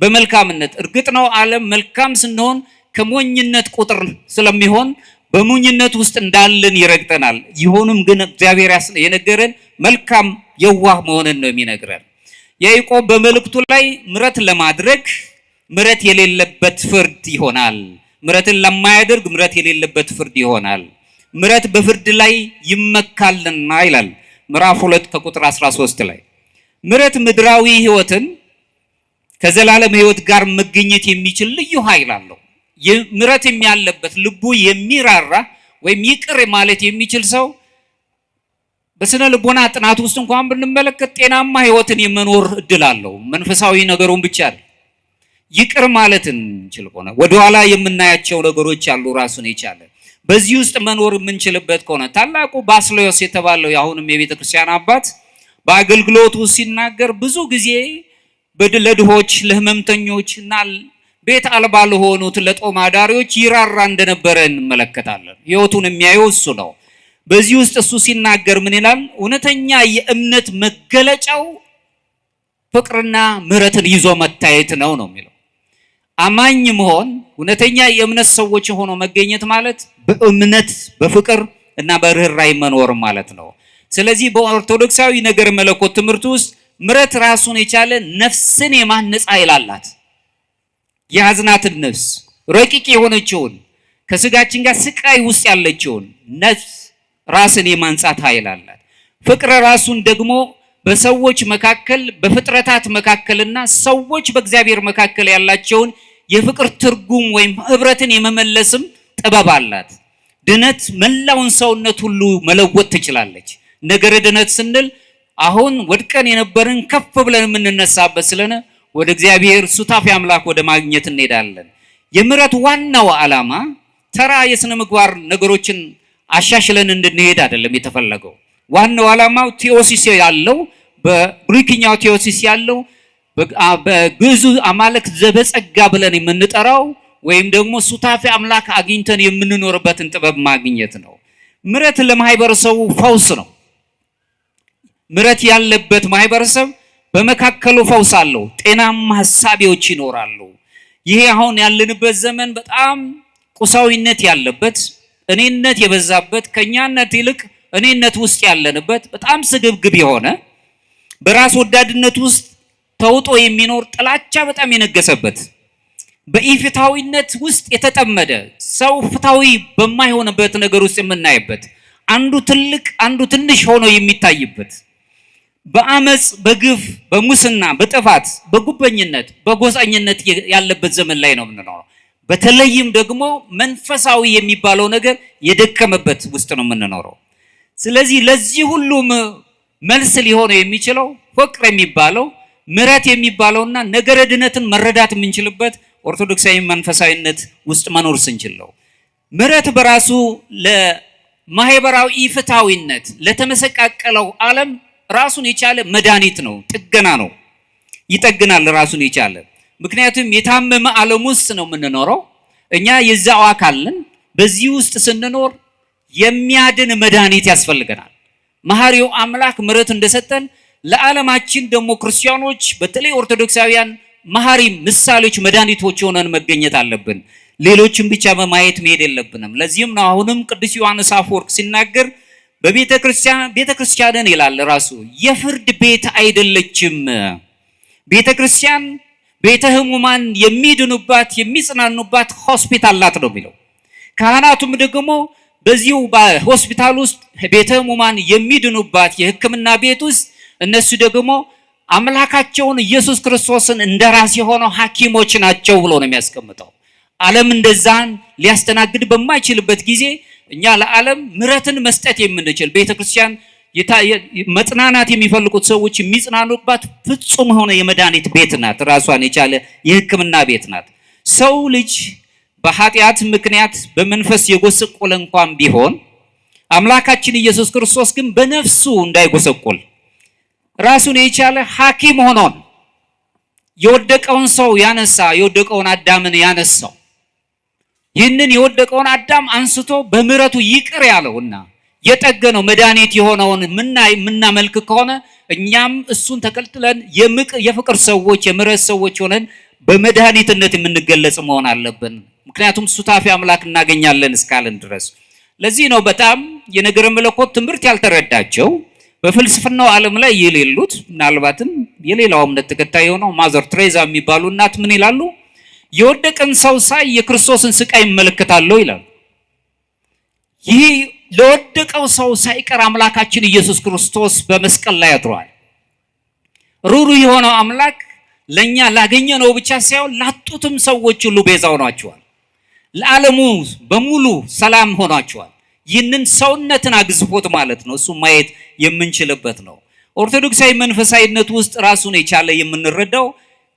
በመልካምነት እርግጥ ነው ዓለም መልካም ስንሆን ከሞኝነት ቁጥር ስለሚሆን በሞኝነት ውስጥ እንዳለን ይረግጠናል። ይሁንም ግን እግዚአብሔር የነገረን መልካም የዋህ መሆንን ነው የሚነግረን። ያዕቆብ በመልእክቱ ላይ ምሕረት ለማድረግ ምሕረት የሌለበት ፍርድ ይሆናል፣ ምሕረትን ለማያደርግ ምሕረት የሌለበት ፍርድ ይሆናል፣ ምሕረት በፍርድ ላይ ይመካልና ይላል ምዕራፍ 2 ከቁጥር 13 ላይ። ምሕረት ምድራዊ ሕይወትን ከዘላለም ሕይወት ጋር መገኘት የሚችል ልዩ ኃይል አለው። ምሕረት ያለበት ልቡ የሚራራ ወይም ይቅር ማለት የሚችል ሰው በስነ ልቦና ጥናት ውስጥ እንኳን ብንመለከት ጤናማ ሕይወትን የመኖር እድል አለው። መንፈሳዊ ነገሩን ብቻ አይደል፣ ይቅር ማለትን እንችል ከሆነ ወደኋላ የምናያቸው ነገሮች አሉ ራሱን የቻለ። በዚህ ውስጥ መኖር የምንችልበት ከሆነ ታላቁ ባስልዮስ የተባለው የአሁንም የቤተ ክርስቲያን አባት በአገልግሎቱ ሲናገር ብዙ ጊዜ ለድሆች ለሕመምተኞች እና ቤት አልባ ለሆኑት ለጦም አዳሪዎች ይራራ እንደነበረ እንመለከታለን። ሕይወቱን የሚያየው እሱ ነው። በዚህ ውስጥ እሱ ሲናገር ምን ይላል? እውነተኛ የእምነት መገለጫው ፍቅርና ምሕረትን ይዞ መታየት ነው የሚለው። አማኝ መሆን እውነተኛ የእምነት ሰዎች ሆኖ መገኘት ማለት በእምነት በፍቅር እና በርህራሄ መኖር ማለት ነው። ስለዚህ በኦርቶዶክሳዊ ነገር መለኮት ትምህርት ውስጥ ምሕረት ራሱን የቻለ ነፍስን የማነጻ ኃይል አላት። የያዝናትን ነፍስ ረቂቅ የሆነችውን ከስጋችን ጋር ስቃይ ውስጥ ያለችውን ነፍስ ራስን የማንጻት ኃይል አላት። ፍቅር ራሱን ደግሞ በሰዎች መካከል በፍጥረታት መካከልና ሰዎች በእግዚአብሔር መካከል ያላቸውን የፍቅር ትርጉም ወይም ህብረትን የመመለስም ጥበብ አላት። ድነት መላውን ሰውነት ሁሉ መለወጥ ትችላለች። ነገረ ድነት ስንል አሁን ወድቀን የነበርን ከፍ ብለን የምንነሳበት ስለሆነ ወደ እግዚአብሔር ሱታፊ አምላክ ወደ ማግኘት እንሄዳለን። የምሕረት ዋናው ዓላማ ተራ የሥነ ምግባር ነገሮችን አሻሽለን እንድንሄድ አይደለም የተፈለገው። ዋናው ዓላማው ቴዎሲስ ያለው በግሪክኛው ቴዎሲስ ያለው በግዕዙ አማልክት ዘበጸጋ ብለን የምንጠራው ወይም ደግሞ ሱታፊ አምላክ አግኝተን የምንኖርበትን ጥበብ ማግኘት ነው። ምሕረት ለማህበረሰቡ ፈውስ ነው። ምሕረት ያለበት ማህበረሰብ በመካከሉ ፈውስ አለው። ጤናማ ሐሳቢዎች ይኖራሉ። ይሄ አሁን ያለንበት ዘመን በጣም ቁሳዊነት ያለበት፣ እኔነት የበዛበት፣ ከኛነት ይልቅ እኔነት ውስጥ ያለንበት በጣም ስግብግብ የሆነ በራስ ወዳድነት ውስጥ ተውጦ የሚኖር ጥላቻ በጣም የነገሰበት በኢፍትሃዊነት ውስጥ የተጠመደ ሰው ፍትሃዊ በማይሆንበት ነገር ውስጥ የምናይበት አንዱ ትልቅ አንዱ ትንሽ ሆኖ የሚታይበት በአመጽ በግፍ በሙስና በጥፋት በጉበኝነት በጎሳኝነት ያለበት ዘመን ላይ ነው የምንኖረው። በተለይም ደግሞ መንፈሳዊ የሚባለው ነገር የደከመበት ውስጥ ነው የምንኖረው። ስለዚህ ለዚህ ሁሉም መልስ ሊሆነው የሚችለው ፍቅር የሚባለው ምሕረት የሚባለውና ነገረ ድነትን መረዳት የምንችልበት ኦርቶዶክሳዊ መንፈሳዊነት ውስጥ መኖር ስንችል ነው። ምሕረት በራሱ ለማህበራዊ ኢፍትሃዊነት ለተመሰቃቀለው ዓለም ራሱን የቻለ መድኃኒት ነው፣ ጥገና ነው፣ ይጠግናል ራሱን የቻለ። ምክንያቱም የታመመ ዓለም ውስጥ ነው የምንኖረው። እኛ የዛው አካል ነን። በዚህ ውስጥ ስንኖር የሚያድን መድኃኒት ያስፈልገናል። መሐሪው አምላክ ምሕረት እንደሰጠን ለዓለማችን ደግሞ ክርስቲያኖች በተለይ ኦርቶዶክሳውያን መሐሪ ምሳሌዎች መድኃኒቶች ሆነን መገኘት አለብን። ሌሎችን ብቻ በማየት መሄድ የለብንም። ለዚህም ነው አሁንም ቅዱስ ዮሐንስ አፈወርቅ ሲናገር ቤተ ክርስቲያንን ይላል ራሱ የፍርድ ቤት አይደለችም። ቤተ ክርስቲያን ቤተ ሕሙማን የሚድኑባት የሚጽናኑባት ሆስፒታል ናት ነው የሚለው። ካህናቱም ደግሞ በዚሁ በሆስፒታል ውስጥ ቤተ ሕሙማን የሚድኑባት የሕክምና ቤት ውስጥ እነሱ ደግሞ አምላካቸውን ኢየሱስ ክርስቶስን እንደራስ የሆነው ሐኪሞች ናቸው ብሎ ነው የሚያስቀምጠው። ዓለም እንደዛን ሊያስተናግድ በማይችልበት ጊዜ እኛ ለዓለም ምሕረትን መስጠት የምንችል ቤተክርስቲያን መጽናናት የሚፈልጉት ሰዎች የሚጽናኑባት ፍጹም ሆነ የመድኃኒት ቤት ናት። ራሷን የቻለ የሕክምና ቤት ናት። ሰው ልጅ በኃጢአት ምክንያት በመንፈስ የጎሰቆለ እንኳን ቢሆን አምላካችን ኢየሱስ ክርስቶስ ግን በነፍሱ እንዳይጎሰቆል ራሱን የቻለ ሐኪም ሆኖን የወደቀውን ሰው ያነሳ፣ የወደቀውን አዳምን ያነሳው፣ ይህንን የወደቀውን አዳም አንስቶ በምሕረቱ ይቅር ያለውና የጠገነው መድኃኒት የሆነውን የምናመልክ ከሆነ እኛም እሱን ተከትለን የፍቅር ሰዎች የምሕረት ሰዎች ሆነን በመድኃኒትነት የምንገለጽ መሆን አለብን። ምክንያቱም ሱታፊ አምላክ እናገኛለን እስካለን ድረስ። ለዚህ ነው በጣም የነገረ መለኮት ትምህርት ያልተረዳቸው በፍልስፍናው ዓለም ላይ የሌሉት ምናልባትም የሌላው እምነት ተከታይ የሆነው ማዘር ትሬዛ የሚባሉ እናት ምን ይላሉ? የወደቀን ሰው ሳይ የክርስቶስን ስቃይ እመለከታለሁ ይላሉ። ይህ ለወደቀው ሰው ሳይቀር አምላካችን ኢየሱስ ክርስቶስ በመስቀል ላይ አድሯል። ሩሩ የሆነው አምላክ ለኛ ላገኘነው ብቻ ሳይሆን ላጡትም ሰዎች ሁሉ ቤዛ ሆኗቸዋል። ለዓለሙ በሙሉ ሰላም ሆኗቸዋል። ይህንን ሰውነትን አግዝፎት ማለት ነው። እሱ ማየት የምንችልበት ነው። ኦርቶዶክሳዊ መንፈሳዊነት ውስጥ ራሱን የቻለ የምንረዳው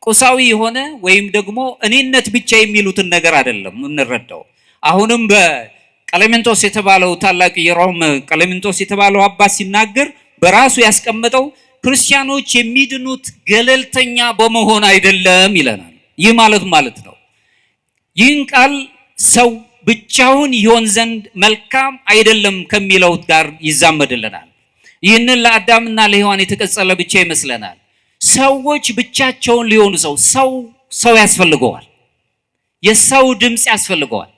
ቁሳዊ የሆነ ወይም ደግሞ እኔነት ብቻ የሚሉትን ነገር አይደለም የምንረዳው። አሁንም በቀሌምንጦስ የተባለው ታላቅ የሮም ቀሌምንጦስ የተባለው አባት ሲናገር በራሱ ያስቀመጠው ክርስቲያኖች የሚድኑት ገለልተኛ በመሆን አይደለም ይለናል። ይህ ማለት ነው ይህን ቃል ሰው ብቻውን ይሆን ዘንድ መልካም አይደለም ከሚለው ጋር ይዛመድልናል። ይህንን ለአዳምና ለሔዋን የተቀጸለ ብቻ ይመስለናል። ሰዎች ብቻቸውን ሊሆኑ ሰው ያስፈልገዋል። የሰው ድምፅ ያስፈልገዋል።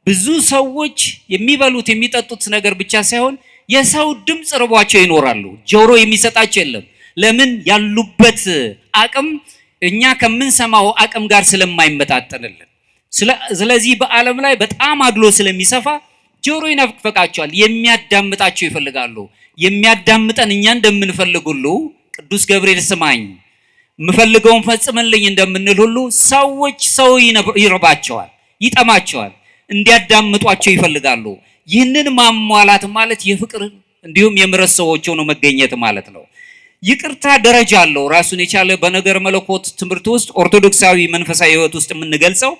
ብዙ ሰዎች የሚበሉት የሚጠጡት ነገር ብቻ ሳይሆን የሰው ድምፅ ርቧቸው ይኖራሉ። ጆሮ የሚሰጣቸው የለም። ለምን? ያሉበት አቅም እኛ ከምንሰማው አቅም ጋር ስለማይመጣጠንልን። ስለዚህ በዓለም ላይ በጣም አድሎ ስለሚሰፋ ጆሮ ይናፍቃቸዋል። የሚያዳምጣቸው ይፈልጋሉ። የሚያዳምጠን እኛ እንደምንፈልግ ሁሉ ቅዱስ ገብርኤል ስማኝ የምፈልገውን ፈጽምልኝ እንደምንል ሁሉ ሰዎች ሰው ይርባቸዋል፣ ይጠማቸዋል፣ እንዲያዳምጧቸው ይፈልጋሉ። ይህንን ማሟላት ማለት የፍቅር እንዲሁም የምሕረት ሰዎች ሆነው መገኘት ማለት ነው። ይቅርታ ደረጃ አለው ራሱን የቻለ። በነገር መለኮት ትምህርት ውስጥ ኦርቶዶክሳዊ መንፈሳዊ ሕይወት ውስጥ የምንገልጸው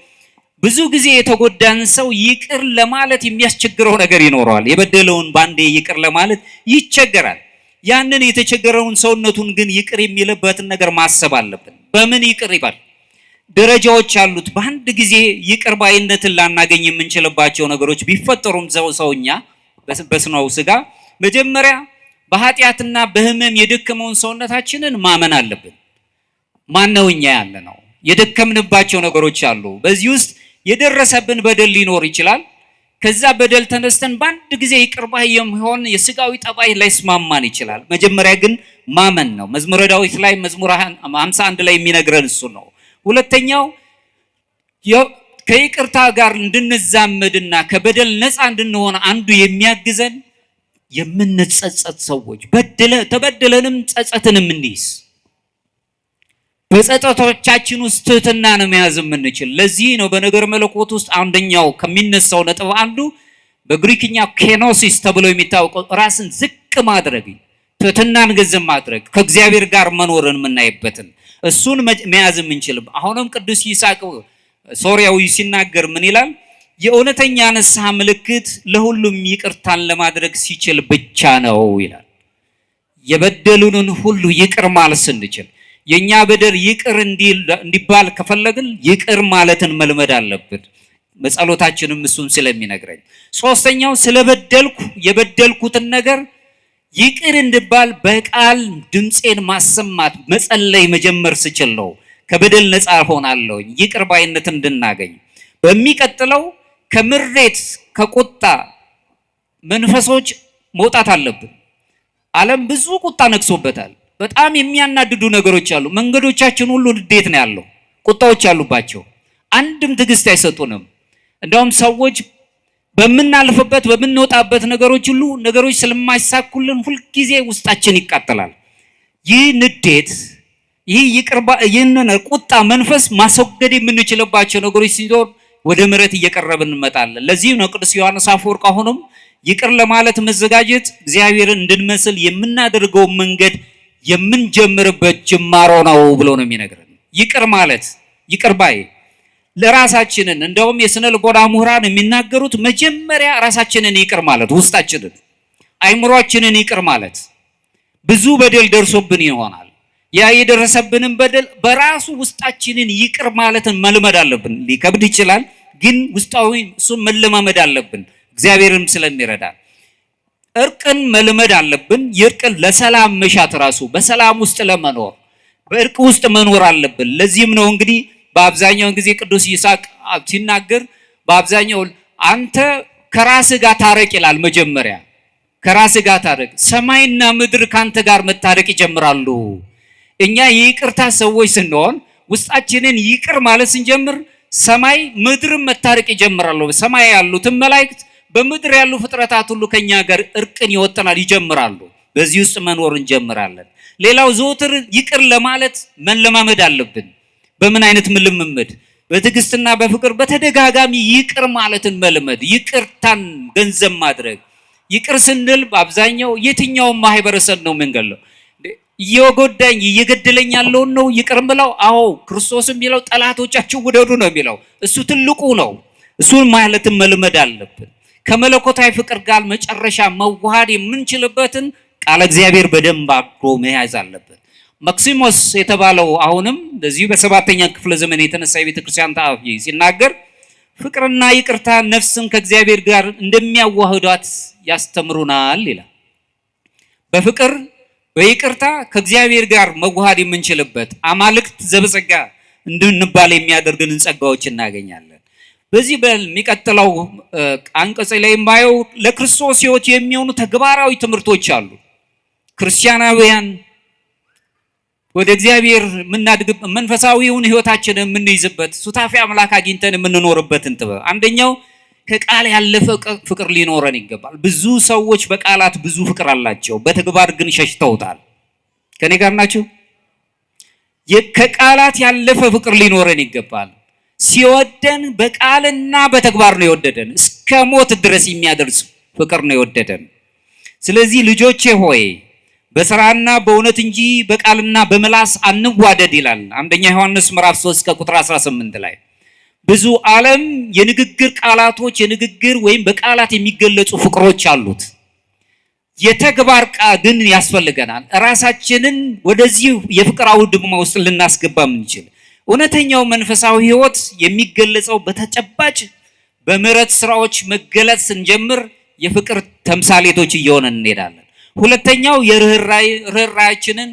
ብዙ ጊዜ የተጎዳን ሰው ይቅር ለማለት የሚያስቸግረው ነገር ይኖረዋል። የበደለውን ባንዴ ይቅር ለማለት ይቸገራል። ያንን የተቸገረውን ሰውነቱን ግን ይቅር የሚልበትን ነገር ማሰብ አለብን። በምን ይቅር ይባል? ደረጃዎች አሉት። በአንድ ጊዜ ይቅር ባይነትን ላናገኝ የምንችልባቸው ነገሮች ቢፈጠሩም ሰውኛ በስነው ስጋ መጀመሪያ በኃጢአትና በህመም የደከመውን ሰውነታችንን ማመን አለብን። ማነው እኛ ያለ ነው? የደከምንባቸው ነገሮች አሉ። በዚህ ውስጥ የደረሰብን በደል ሊኖር ይችላል። ከዛ በደል ተነስተን በአንድ ጊዜ ይቅር ባይ የሚሆን የስጋዊ ጠባይ ላይስማማን ይችላል። መጀመሪያ ግን ማመን ነው። መዝሙረ ዳዊት ላይ መዝሙር 51 ላይ የሚነግረን እሱ ነው። ሁለተኛው ከይቅርታ ጋር እንድንዛመድና ከበደል ነፃ እንድንሆን አንዱ የሚያግዘን የምንጸጸት ሰዎች ተበደለንም ጸጸትንም እንይዝ። በጸጸቶቻችን ውስጥ ትህትናን መያዝ የምንችል። ለዚህ ነው በነገር መለኮት ውስጥ አንደኛው ከሚነሳው ነጥብ አንዱ በግሪክኛ ኬኖሲስ ተብሎ የሚታወቀው ራስን ዝቅ ማድረግ፣ ትህትናን ገንዘብ ማድረግ፣ ከእግዚአብሔር ጋር መኖርን የምናይበትን እሱን መያዝ የምንችል። አሁንም ቅዱስ ይስሐቅ ሶርያዊ ሲናገር ምን ይላል? የእውነተኛ ንስሐ ምልክት ለሁሉም ይቅርታን ለማድረግ ሲችል ብቻ ነው ይላል። የበደሉንን ሁሉ ይቅር ማለት ስንችል፣ የኛ በደል ይቅር እንዲባል ከፈለግን ይቅር ማለትን መልመድ አለብን። በጸሎታችንም እሱን ስለሚነግረኝ። ሶስተኛው የበደልኩትን ነገር ይቅር እንድባል በቃል ድምፄን ማሰማት መጸለይ መጀመር ስችል ነው ከበደል ነፃ ሆናለሁ፣ ይቅር ባይነት እንድናገኝ። በሚቀጥለው ከምሬት ከቁጣ መንፈሶች መውጣት አለብን። ዓለም ብዙ ቁጣ ነግሶበታል። በጣም የሚያናድዱ ነገሮች አሉ። መንገዶቻችን ሁሉ ንዴት ነው ያለው፣ ቁጣዎች ያሉባቸው። አንድም ትዕግስት አይሰጡንም። እንደውም ሰዎች በምናልፍበት በምንወጣበት ነገሮች ሁሉ ነገሮች ስለማይሳኩልን ሁልጊዜ ውስጣችን ይቃጠላል። ይህ ንዴት ይህንን ቁጣ መንፈስ ማስወገድ የምንችልባቸው ነገሮች ሲኖር ወደ ምሕረት እየቀረብን እንመጣለን። ለዚህ ነው ቅዱስ ዮሐንስ አፈወርቅ አሁንም ይቅር ለማለት መዘጋጀት እግዚአብሔርን እንድንመስል የምናደርገው መንገድ የምንጀምርበት ጅማሮ ነው ብሎ ነው የሚነግረን። ይቅር ማለት ይቅር ባይ ለራሳችንን እንደውም የስነ ልቦና ምሁራን የሚናገሩት መጀመሪያ ራሳችንን ይቅር ማለት፣ ውስጣችንን አይምሮአችንን ይቅር ማለት። ብዙ በደል ደርሶብን ይሆናል። ያ የደረሰብንን በደል በራሱ ውስጣችንን ይቅር ማለትን መልመድ አለብን። ሊከብድ ይችላል፣ ግን ውስጣዊ እሱን መለማመድ አለብን። እግዚአብሔርም ስለሚረዳ እርቅን መልመድ አለብን። የእርቅን ለሰላም መሻት ራሱ በሰላም ውስጥ ለመኖር በእርቅ ውስጥ መኖር አለብን። ለዚህም ነው እንግዲህ በአብዛኛው ጊዜ ቅዱስ ይስሐቅ ሲናገር በአብዛኛው አንተ ከራስህ ጋር ታረቅ ይላል። መጀመሪያ ከራስህ ጋር ታረቅ፣ ሰማይና ምድር ካንተ ጋር መታረቅ ይጀምራሉ። እኛ የይቅርታ ሰዎች ስንሆን ውስጣችንን ይቅር ማለት ስንጀምር ሰማይ ምድርም መታረቅ ይጀምራሉ። ሰማይ ያሉትን መላእክት በምድር ያሉ ፍጥረታት ሁሉ ከኛ ጋር እርቅን ይወጥናል ይጀምራሉ። በዚህ ውስጥ መኖር እንጀምራለን። ሌላው ዘወትር ይቅር ለማለት መለማመድ አለብን። በምን አይነት ልምምድ? በትዕግስትና በፍቅር በተደጋጋሚ ይቅር ማለትን መልመድ፣ ይቅርታን ገንዘብ ማድረግ። ይቅር ስንል በአብዛኛው የትኛውን ማህበረሰብ ነው የምንገለው? እየጎዳኝ እየገደለኝ ያለውን ነው ይቅር ብለው? አዎ ክርስቶስ የሚለው ጠላቶቻችሁ ውደዱ ነው የሚለው። እሱ ትልቁ ነው። እሱን ማለትን መልመድ አለብን። ከመለኮታዊ ፍቅር ጋር መጨረሻ መዋሃድ የምንችልበትን ቃለ እግዚአብሔር በደንብ አድርጎ መያዝ አለብን። መክሲሞስ የተባለው አሁንም እንደዚሁ በ7ኛ ክፍለ ዘመን የተነሳ የቤተ ክርስቲያን ጸሐፊ ሲናገር ፍቅርና ይቅርታ ነፍስን ከእግዚአብሔር ጋር እንደሚያዋህዷት ያስተምሩናል ይላል። በፍቅር በይቅርታ ከእግዚአብሔር ጋር መዋሃድ የምንችልበት አማልክት ዘበጸጋ እንድንባል የሚያደርግንን ጸጋዎች እናገኛለን። በዚህ በሚቀጥለው አንቀጽ ላይ የማየው ለክርስቶስ ሕይወት የሚሆኑ ተግባራዊ ትምህርቶች አሉ። ክርስቲያናውያን ወደ እግዚአብሔር የምናድግ መንፈሳዊውን ሕይወታችንን የምንይዝበት ሱታፊ አምላክ አግኝተን የምንኖርበትን ጥበብ አንደኛው ከቃል ያለፈ ፍቅር ሊኖረን ይገባል። ብዙ ሰዎች በቃላት ብዙ ፍቅር አላቸው፣ በተግባር ግን ሸሽተውታል። ከኔ ጋር ናችሁ? ከቃላት ያለፈ ፍቅር ሊኖረን ይገባል። ሲወደን በቃልና በተግባር ነው የወደደን። እስከ ሞት ድረስ የሚያደርስ ፍቅር ነው የወደደን። ስለዚህ ልጆቼ ሆይ በሥራና በእውነት እንጂ በቃልና በምላስ አንዋደድ ይላል አንደኛ ዮሐንስ ምዕራፍ 3 ከቁጥር 18 ላይ። ብዙ ዓለም የንግግር ቃላቶች የንግግር ወይም በቃላት የሚገለጹ ፍቅሮች አሉት። የተግባር ግን ያስፈልገናል። ራሳችንን ወደዚህ የፍቅር አውድማ ውስጥ ልናስገባ የምንችል እውነተኛው መንፈሳዊ ሕይወት የሚገለጸው በተጨባጭ በምህረት ስራዎች መገለጽ ስንጀምር የፍቅር ተምሳሌቶች እየሆነን እንሄዳለን። ሁለተኛው የርህራሄያችንን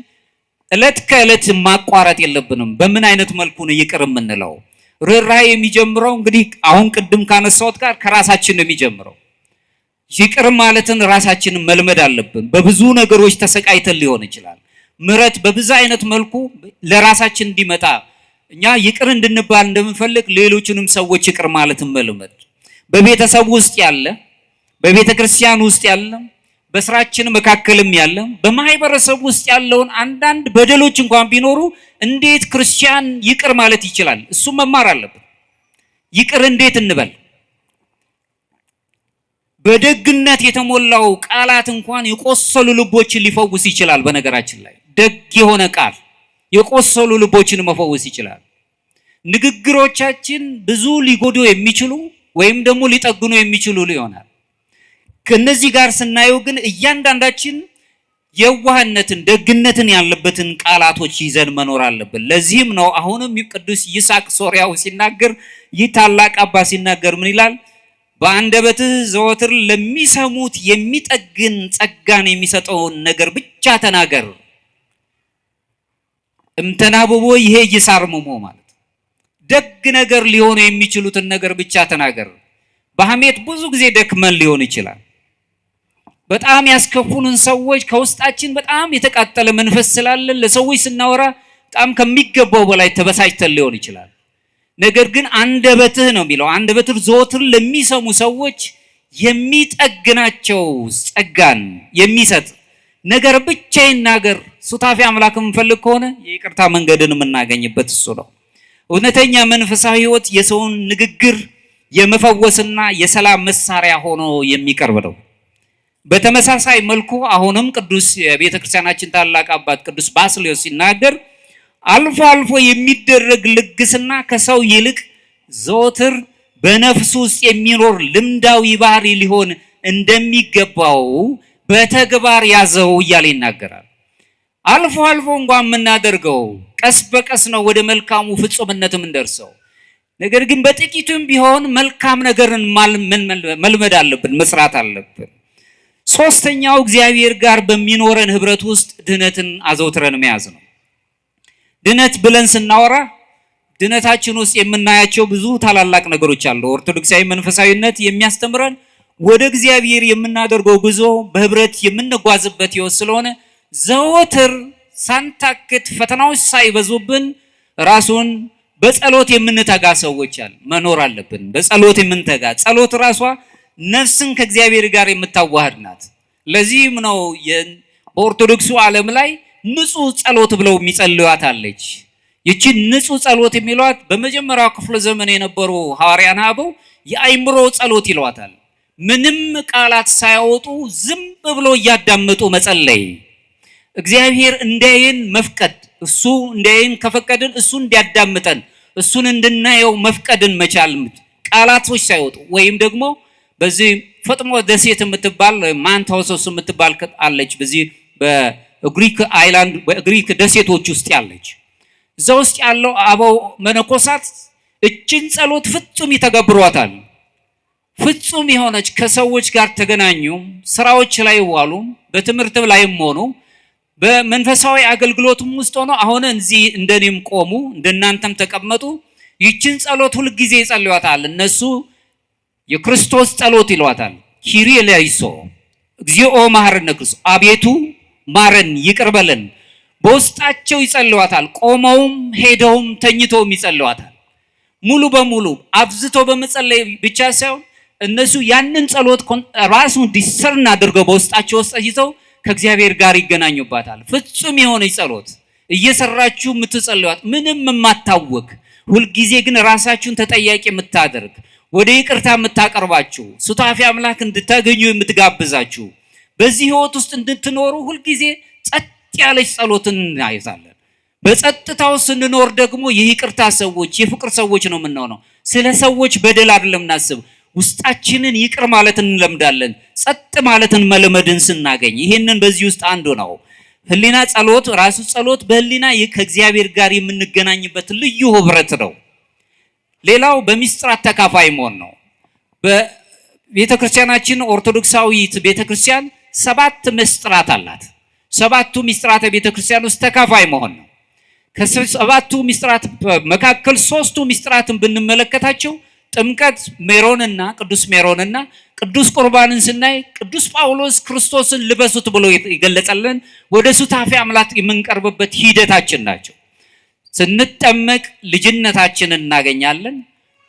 ዕለት ከዕለት ማቋረጥ የለብንም። በምን አይነት መልኩ ነው ይቅር የምንለው? ርህራሄ የሚጀምረው እንግዲህ አሁን ቅድም ካነሳሁት ጋር ከራሳችን ነው የሚጀምረው። ይቅር ማለትን ራሳችንን መልመድ አለብን። በብዙ ነገሮች ተሰቃይተን ሊሆን ይችላል። ምህረት በብዙ አይነት መልኩ ለራሳችን እንዲመጣ እኛ ይቅር እንድንባል እንደምንፈልግ ሌሎችንም ሰዎች ይቅር ማለትን መልመድ፣ በቤተሰብ ውስጥ ያለ፣ በቤተ ክርስቲያን ውስጥ ያለ፣ በስራችን መካከልም ያለ፣ በማህበረሰብ ውስጥ ያለውን አንዳንድ በደሎች እንኳን ቢኖሩ እንዴት ክርስቲያን ይቅር ማለት ይችላል? እሱ መማር አለብን። ይቅር እንዴት እንበል? በደግነት የተሞላው ቃላት እንኳን የቆሰሉ ልቦችን ሊፈውስ ይችላል። በነገራችን ላይ ደግ የሆነ ቃል የቆሰሉ ልቦችን መፈወስ ይችላል። ንግግሮቻችን ብዙ ሊጎዱ የሚችሉ ወይም ደግሞ ሊጠግኑ የሚችሉ ይሆናል። ከነዚህ ጋር ስናየው ግን እያንዳንዳችን የዋህነትን ደግነትን ያለበትን ቃላቶች ይዘን መኖር አለብን። ለዚህም ነው አሁንም ቅዱስ ይስሐቅ ሶርያው ሲናገር ይህ ታላቅ አባት ሲናገር ምን ይላል? በአንደበትህ ዘወትር ለሚሰሙት የሚጠግን ጸጋን የሚሰጠውን ነገር ብቻ ተናገር። እምተናብቦ ይሄ ይሳርምሞ ማለት ደግ ነገር ሊሆኑ የሚችሉትን ነገር ብቻ ተናገር። በሐሜት ብዙ ጊዜ ደክመን ሊሆን ይችላል። በጣም ያስከፉንን ሰዎች ከውስጣችን በጣም የተቃጠለ መንፈስ ስላለን ለሰዎች ስናወራ በጣም ከሚገባው በላይ ተበሳጭተን ሊሆን ይችላል። ነገር ግን አንደበትህ ነው የሚለው አንደበትህ ዘወትር ለሚሰሙ ሰዎች የሚጠግናቸው ጸጋን የሚሰጥ ነገር ብቻ ይናገር። ሱታፊ አምላክ የምንፈልግ ከሆነ የይቅርታ መንገድን የምናገኝበት እሱ ነው። እውነተኛ መንፈሳዊ ሕይወት የሰውን ንግግር የመፈወስና የሰላም መሳሪያ ሆኖ የሚቀርብ ነው። በተመሳሳይ መልኩ አሁንም ቅዱስ የቤተ ክርስቲያናችን ታላቅ አባት ቅዱስ ባስልዮስ ሲናገር አልፎ አልፎ የሚደረግ ልግስና ከሰው ይልቅ ዘወትር በነፍሱ ውስጥ የሚኖር ልምዳዊ ባህሪ ሊሆን እንደሚገባው በተግባር ያዘው እያለ ይናገራል። አልፎ አልፎ እንኳን የምናደርገው ቀስ በቀስ ነው ወደ መልካሙ ፍጹምነት የምንደርሰው። ነገር ግን በጥቂቱም ቢሆን መልካም ነገርን መልመድ አለብን፣ መስራት አለብን። ሶስተኛው እግዚአብሔር ጋር በሚኖረን ህብረት ውስጥ ድህነትን አዘውትረን መያዝ ነው። ድህነት ብለን ስናወራ ድህነታችን ውስጥ የምናያቸው ብዙ ታላላቅ ነገሮች አሉ። ኦርቶዶክሳዊ መንፈሳዊነት የሚያስተምረን ወደ እግዚአብሔር የምናደርገው ጉዞ በህብረት የምንጓዝበት ህይወት ስለሆነ ዘወትር ሳንታክት ፈተናዎች ሳይበዙብን ራሱን በጸሎት የምንተጋ ሰዎች መኖር አለብን። በጸሎት የምንተጋ ጸሎት ራሷ ነፍስን ከእግዚአብሔር ጋር የምታዋህድ ናት። ለዚህም ነው በኦርቶዶክሱ ዓለም ላይ ንጹህ ጸሎት ብለው የሚጸልዩት አለች። ይቺ ንጹህ ጸሎት የሚሏት በመጀመሪያው ክፍለ ዘመን የነበሩ ሐዋርያነ አበው የአይምሮ ጸሎት ይሏታል። ምንም ቃላት ሳያወጡ ዝም ብሎ እያዳመጡ መጸለይ፣ እግዚአብሔር እንዲያየን መፍቀድ፣ እሱ እንዲያየን ከፈቀድን እሱ እንዲያዳምጠን እሱን እንድናየው መፍቀድን መቻል፣ ቃላቶች ሳይወጡ ወይም ደግሞ በዚህ ፈጥሞ ደሴት የምትባል ማንታውሶስ የምትባል አለች። በዚህ በግሪክ አይላንድ በግሪክ ደሴቶች ውስጥ ያለች እዛ ውስጥ ያለው አበው መነኮሳት እችን ጸሎት ፍጹም ይተገብሯታል። ፍጹም የሆነች ከሰዎች ጋር ተገናኙ፣ ስራዎች ላይ ዋሉ፣ በትምህርት ላይም ሆኑ በመንፈሳዊ አገልግሎቱም ውስጥ ሆኖ አሁን እዚህ እንደኔም ቆሙ እንደናንተም ተቀመጡ ይችን ጸሎት ሁሉ ጊዜ ይጸልዩታል። እነሱ የክርስቶስ ጸሎት ይሏታል። ኪሪየ ለይሶ እግዚኦ መሐረነ ክርስቶስ፣ አቤቱ ማረን ይቅር በለን። በውስጣቸው ይጸልዩታል። ቆመውም ሄደውም ተኝተውም ይጸልዩታል። ሙሉ በሙሉ አብዝቶ በመጸለይ ብቻ ሳይሆን እነሱ ያንን ጸሎት ራሱ ዲሰርን አድርገው በውስጣቸው ውስጥ ይዘው ከእግዚአብሔር ጋር ይገናኙባታል። ፍጹም የሆነ ጸሎት እየሰራችሁ የምትጸልዩት ምንም የማታወቅ ሁልጊዜ ግን ራሳችሁን ተጠያቂ የምታደርግ ወደ ይቅርታ የምታቀርባችሁ ሱታፊ አምላክ እንድታገኙ የምትጋብዛችሁ በዚህ ህይወት ውስጥ እንድትኖሩ ሁልጊዜ ጸጥ ያለች ጸሎትን እናይዛለን። በጸጥታው ስንኖር ደግሞ የይቅርታ ሰዎች የፍቅር ሰዎች ነው የምንሆነው። ስለ ሰዎች በደል አይደለም እናስብ፣ ውስጣችንን ይቅር ማለት እንለምዳለን። ጸጥ ማለትን መልመድን ስናገኝ ይሄንን በዚህ ውስጥ አንዱ ነው። ህሊና ጸሎት ራሱ ጸሎት በህሊና ከእግዚአብሔር ጋር የምንገናኝበት ልዩ ህብረት ነው። ሌላው በሚስጥራት ተካፋይ መሆን ነው። በቤተክርስቲያናችን ኦርቶዶክሳዊት ቤተክርስቲያን 7 ምስጥራት አላት። 7ቱ ምስጥራተ ቤተክርስቲያን ውስጥ ተካፋይ መሆን ነው። ከ7ቱ ምስጥራት መካከል 3ቱ ምስጥራትን ብንመለከታቸው ጥምቀት ሜሮንና ቅዱስ ሜሮንና ቅዱስ ቁርባንን ስናይ ቅዱስ ጳውሎስ ክርስቶስን ልበሱት ብሎ ይገለጸልን ወደ ሱታፌ አምላክ የምንቀርብበት ሂደታችን ናቸው። ስንጠመቅ ልጅነታችንን እናገኛለን።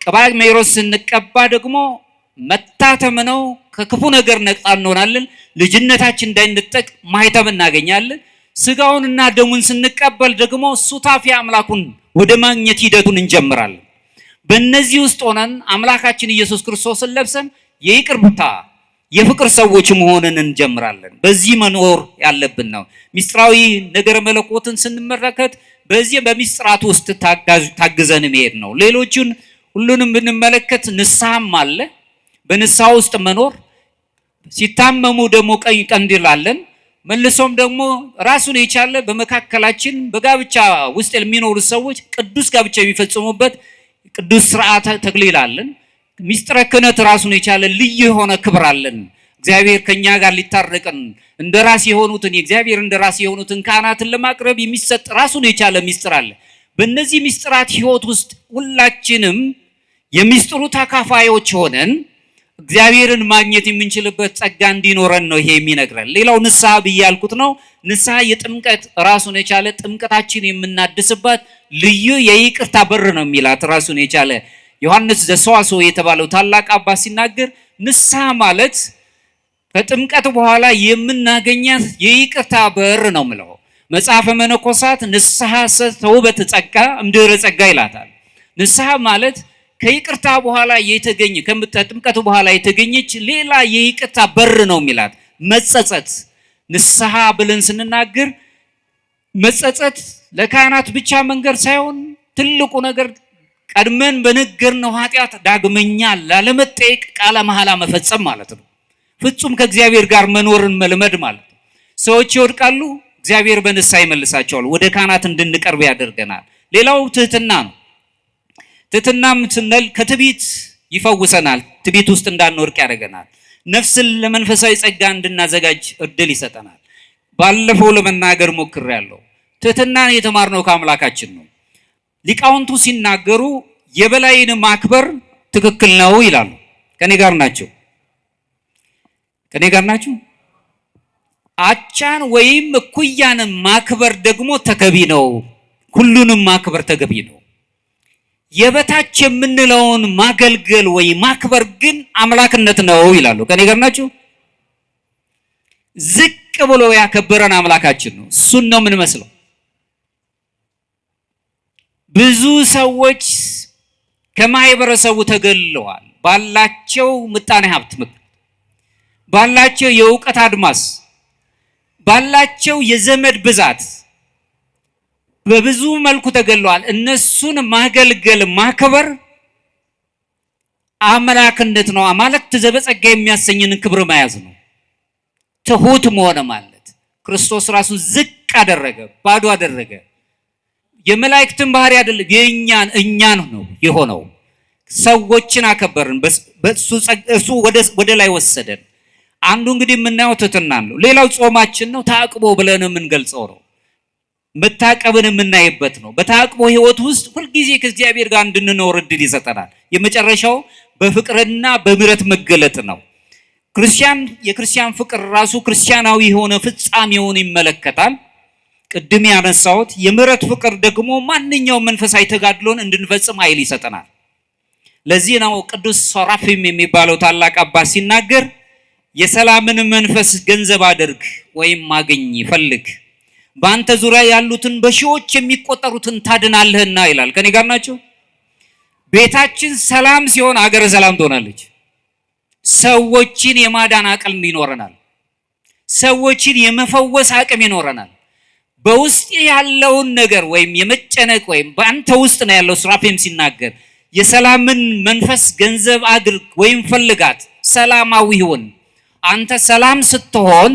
ቅባ ሜሮን ስንቀባ ደግሞ መታተም ነው። ከክፉ ነገር ነፃ እንሆናለን። ልጅነታችን እንዳይነጠቅ ማህተም እናገኛለን። ስጋውንና ደሙን ስንቀበል ደግሞ ሱታፌ አምላኩን ወደ ማግኘት ሂደቱን እንጀምራለን። በእነዚህ ውስጥ ሆነን አምላካችን ኢየሱስ ክርስቶስን ለብሰን የይቅርታ የፍቅር ሰዎች መሆንን እንጀምራለን። በዚህ መኖር ያለብን ነው። ሚስጥራዊ ነገረ መለኮትን ስንመለከት በዚህ በሚስጥራት ውስጥ ታግዘን መሄድ ነው። ሌሎቹን ሁሉንም ብንመለከት ንስሐም አለ። በንስሐ ውስጥ መኖር ሲታመሙ ደግሞ ቀኝ ቀንዲል አለን። መልሶም ደግሞ ራሱን የቻለ በመካከላችን በጋብቻ ውስጥ የሚኖሩ ሰዎች ቅዱስ ጋብቻ የሚፈጽሙበት ቅዱስ ስርዓተ ተክሊል አለን። ሚስጥረ ክህነት ራሱን የቻለ ልዩ የሆነ ክብር አለን። እግዚአብሔር ከኛ ጋር ሊታረቀን እንደራስ የሆኑትን የእግዚአብሔር እንደራስ የሆኑትን ካህናትን ለማቅረብ የሚሰጥ ራሱን የቻለ ሚስጥር አለ። በእነዚህ ሚስጥራት ህይወት ውስጥ ሁላችንም የሚስጥሩ ተካፋዮች ሆነን እግዚአብሔርን ማግኘት የምንችልበት ጸጋ እንዲኖረን ነው ይሄ የሚነግረን። ሌላው ንስሐ ብያልኩት ነው። ንስሐ የጥምቀት ራሱን የቻለ ጥምቀታችን የምናድስባት ልዩ የይቅርታ በር ነው የሚላት ራሱን የቻለ ዮሐንስ ዘሰዋስው የተባለው ታላቅ አባት ሲናገር ንስሐ ማለት ከጥምቀት በኋላ የምናገኛት የይቅርታ በር ነው ምለው። መጽሐፈ መነኮሳት ንስሐ ተውበት ጸጋ እምድኅረ ጸጋ ይላታል። ንስሐ ማለት ከይቅርታ በኋላ የተገኘ ከጥምቀት በኋላ የተገኘች ሌላ የይቅርታ በር ነው የሚላት። መጸጸት ንስሐ ብለን ስንናገር መጸጸት ለካህናት ብቻ መንገር ሳይሆን ትልቁ ነገር ቀድመን በነገርነው ኃጢአት ዳግመኛ ላለመጠየቅ ቃለ መሐላ መፈጸም ማለት ነው። ፍጹም ከእግዚአብሔር ጋር መኖርን መልመድ ማለት ነው። ሰዎች ይወድቃሉ፣ እግዚአብሔር በንስሐ ይመልሳቸዋል፣ ወደ ካህናት እንድንቀርብ ያደርገናል። ሌላው ትህትና ነው። ትህትናም ስንል ከትዕቢት ይፈውሰናል፣ ትዕቢት ውስጥ እንዳንወድቅ ያደርገናል። ነፍስን ለመንፈሳዊ ጸጋ እንድናዘጋጅ እድል ይሰጠናል። ባለፈው ለመናገር ሞክሬያለሁ። ትህትናን የተማርነው ከአምላካችን ነው። ሊቃውንቱ ሲናገሩ የበላይን ማክበር ትክክል ነው ይላሉ። ከኔ ጋር ናቸው? ከኔ ጋር ናችሁ? አቻን ወይም እኩያን ማክበር ደግሞ ተገቢ ነው። ሁሉንም ማክበር ተገቢ ነው። የበታች የምንለውን ማገልገል ወይ ማክበር ግን አምላክነት ነው ይላሉ። ከኔ ጋር ናችሁ? ዝቅ ብሎ ያከበረን አምላካችን ነው። እሱን ነው የምንመስለው። ብዙ ሰዎች ከማህበረሰቡ ተገልለዋል። ባላቸው ምጣኔ ሀብት፣ ባላቸው የእውቀት አድማስ፣ ባላቸው የዘመድ ብዛት በብዙ መልኩ ተገልለዋል። እነሱን ማገልገል ማክበር አምላክነት ነው። አማልክት ዘበጸጋ የሚያሰኝን ክብር መያዝ ነው። ትሁት መሆን ማለት ክርስቶስ ራሱን ዝቅ አደረገ፣ ባዶ አደረገ። የመላእክትን ባህሪ አይደለም እኛን ነው የሆነው። ሰዎችን አከበርን፣ እሱ ወደ ላይ ወሰደን። አንዱ እንግዲህ የምናየው ትሕትናን ነው። ሌላው ጾማችን ነው። ተአቅቦ ብለን የምንገልጸው ነው። መታቀብን የምናይበት ነው። በተአቅቦ ህይወት ውስጥ ሁልጊዜ ከእግዚአብሔር ጋር እንድንኖር እድል ይሰጠናል። የመጨረሻው በፍቅርና በምሕረት መገለጥ ነው። የክርስቲያን ፍቅር ራሱ ክርስቲያናዊ የሆነ ፍጻሜውን ይመለከታል። ቅድም ያነሳሁት የምሕረት ፍቅር ደግሞ ማንኛውም መንፈሳዊ ተጋድሎን እንድንፈጽም ኃይል ይሰጠናል። ለዚህ ነው ቅዱስ ሶራፊም የሚባለው ታላቅ አባት ሲናገር የሰላምን መንፈስ ገንዘብ አድርግ ወይም ማግኝ ፈልግ፣ በአንተ ዙሪያ ያሉትን በሺዎች የሚቆጠሩትን ታድናለህና ይላል። ከኔ ጋር ናቸው። ቤታችን ሰላም ሲሆን አገረ ሰላም ትሆናለች። ሰዎችን የማዳን አቅም ይኖረናል። ሰዎችን የመፈወስ አቅም ይኖረናል። በውስጥ ያለውን ነገር ወይም የመጨነቅ ወይም በአንተ ውስጥ ነው ያለው። ሱራፌም ሲናገር የሰላምን መንፈስ ገንዘብ አድርግ ወይም ፈልጋት፣ ሰላማዊ ሁን። አንተ ሰላም ስትሆን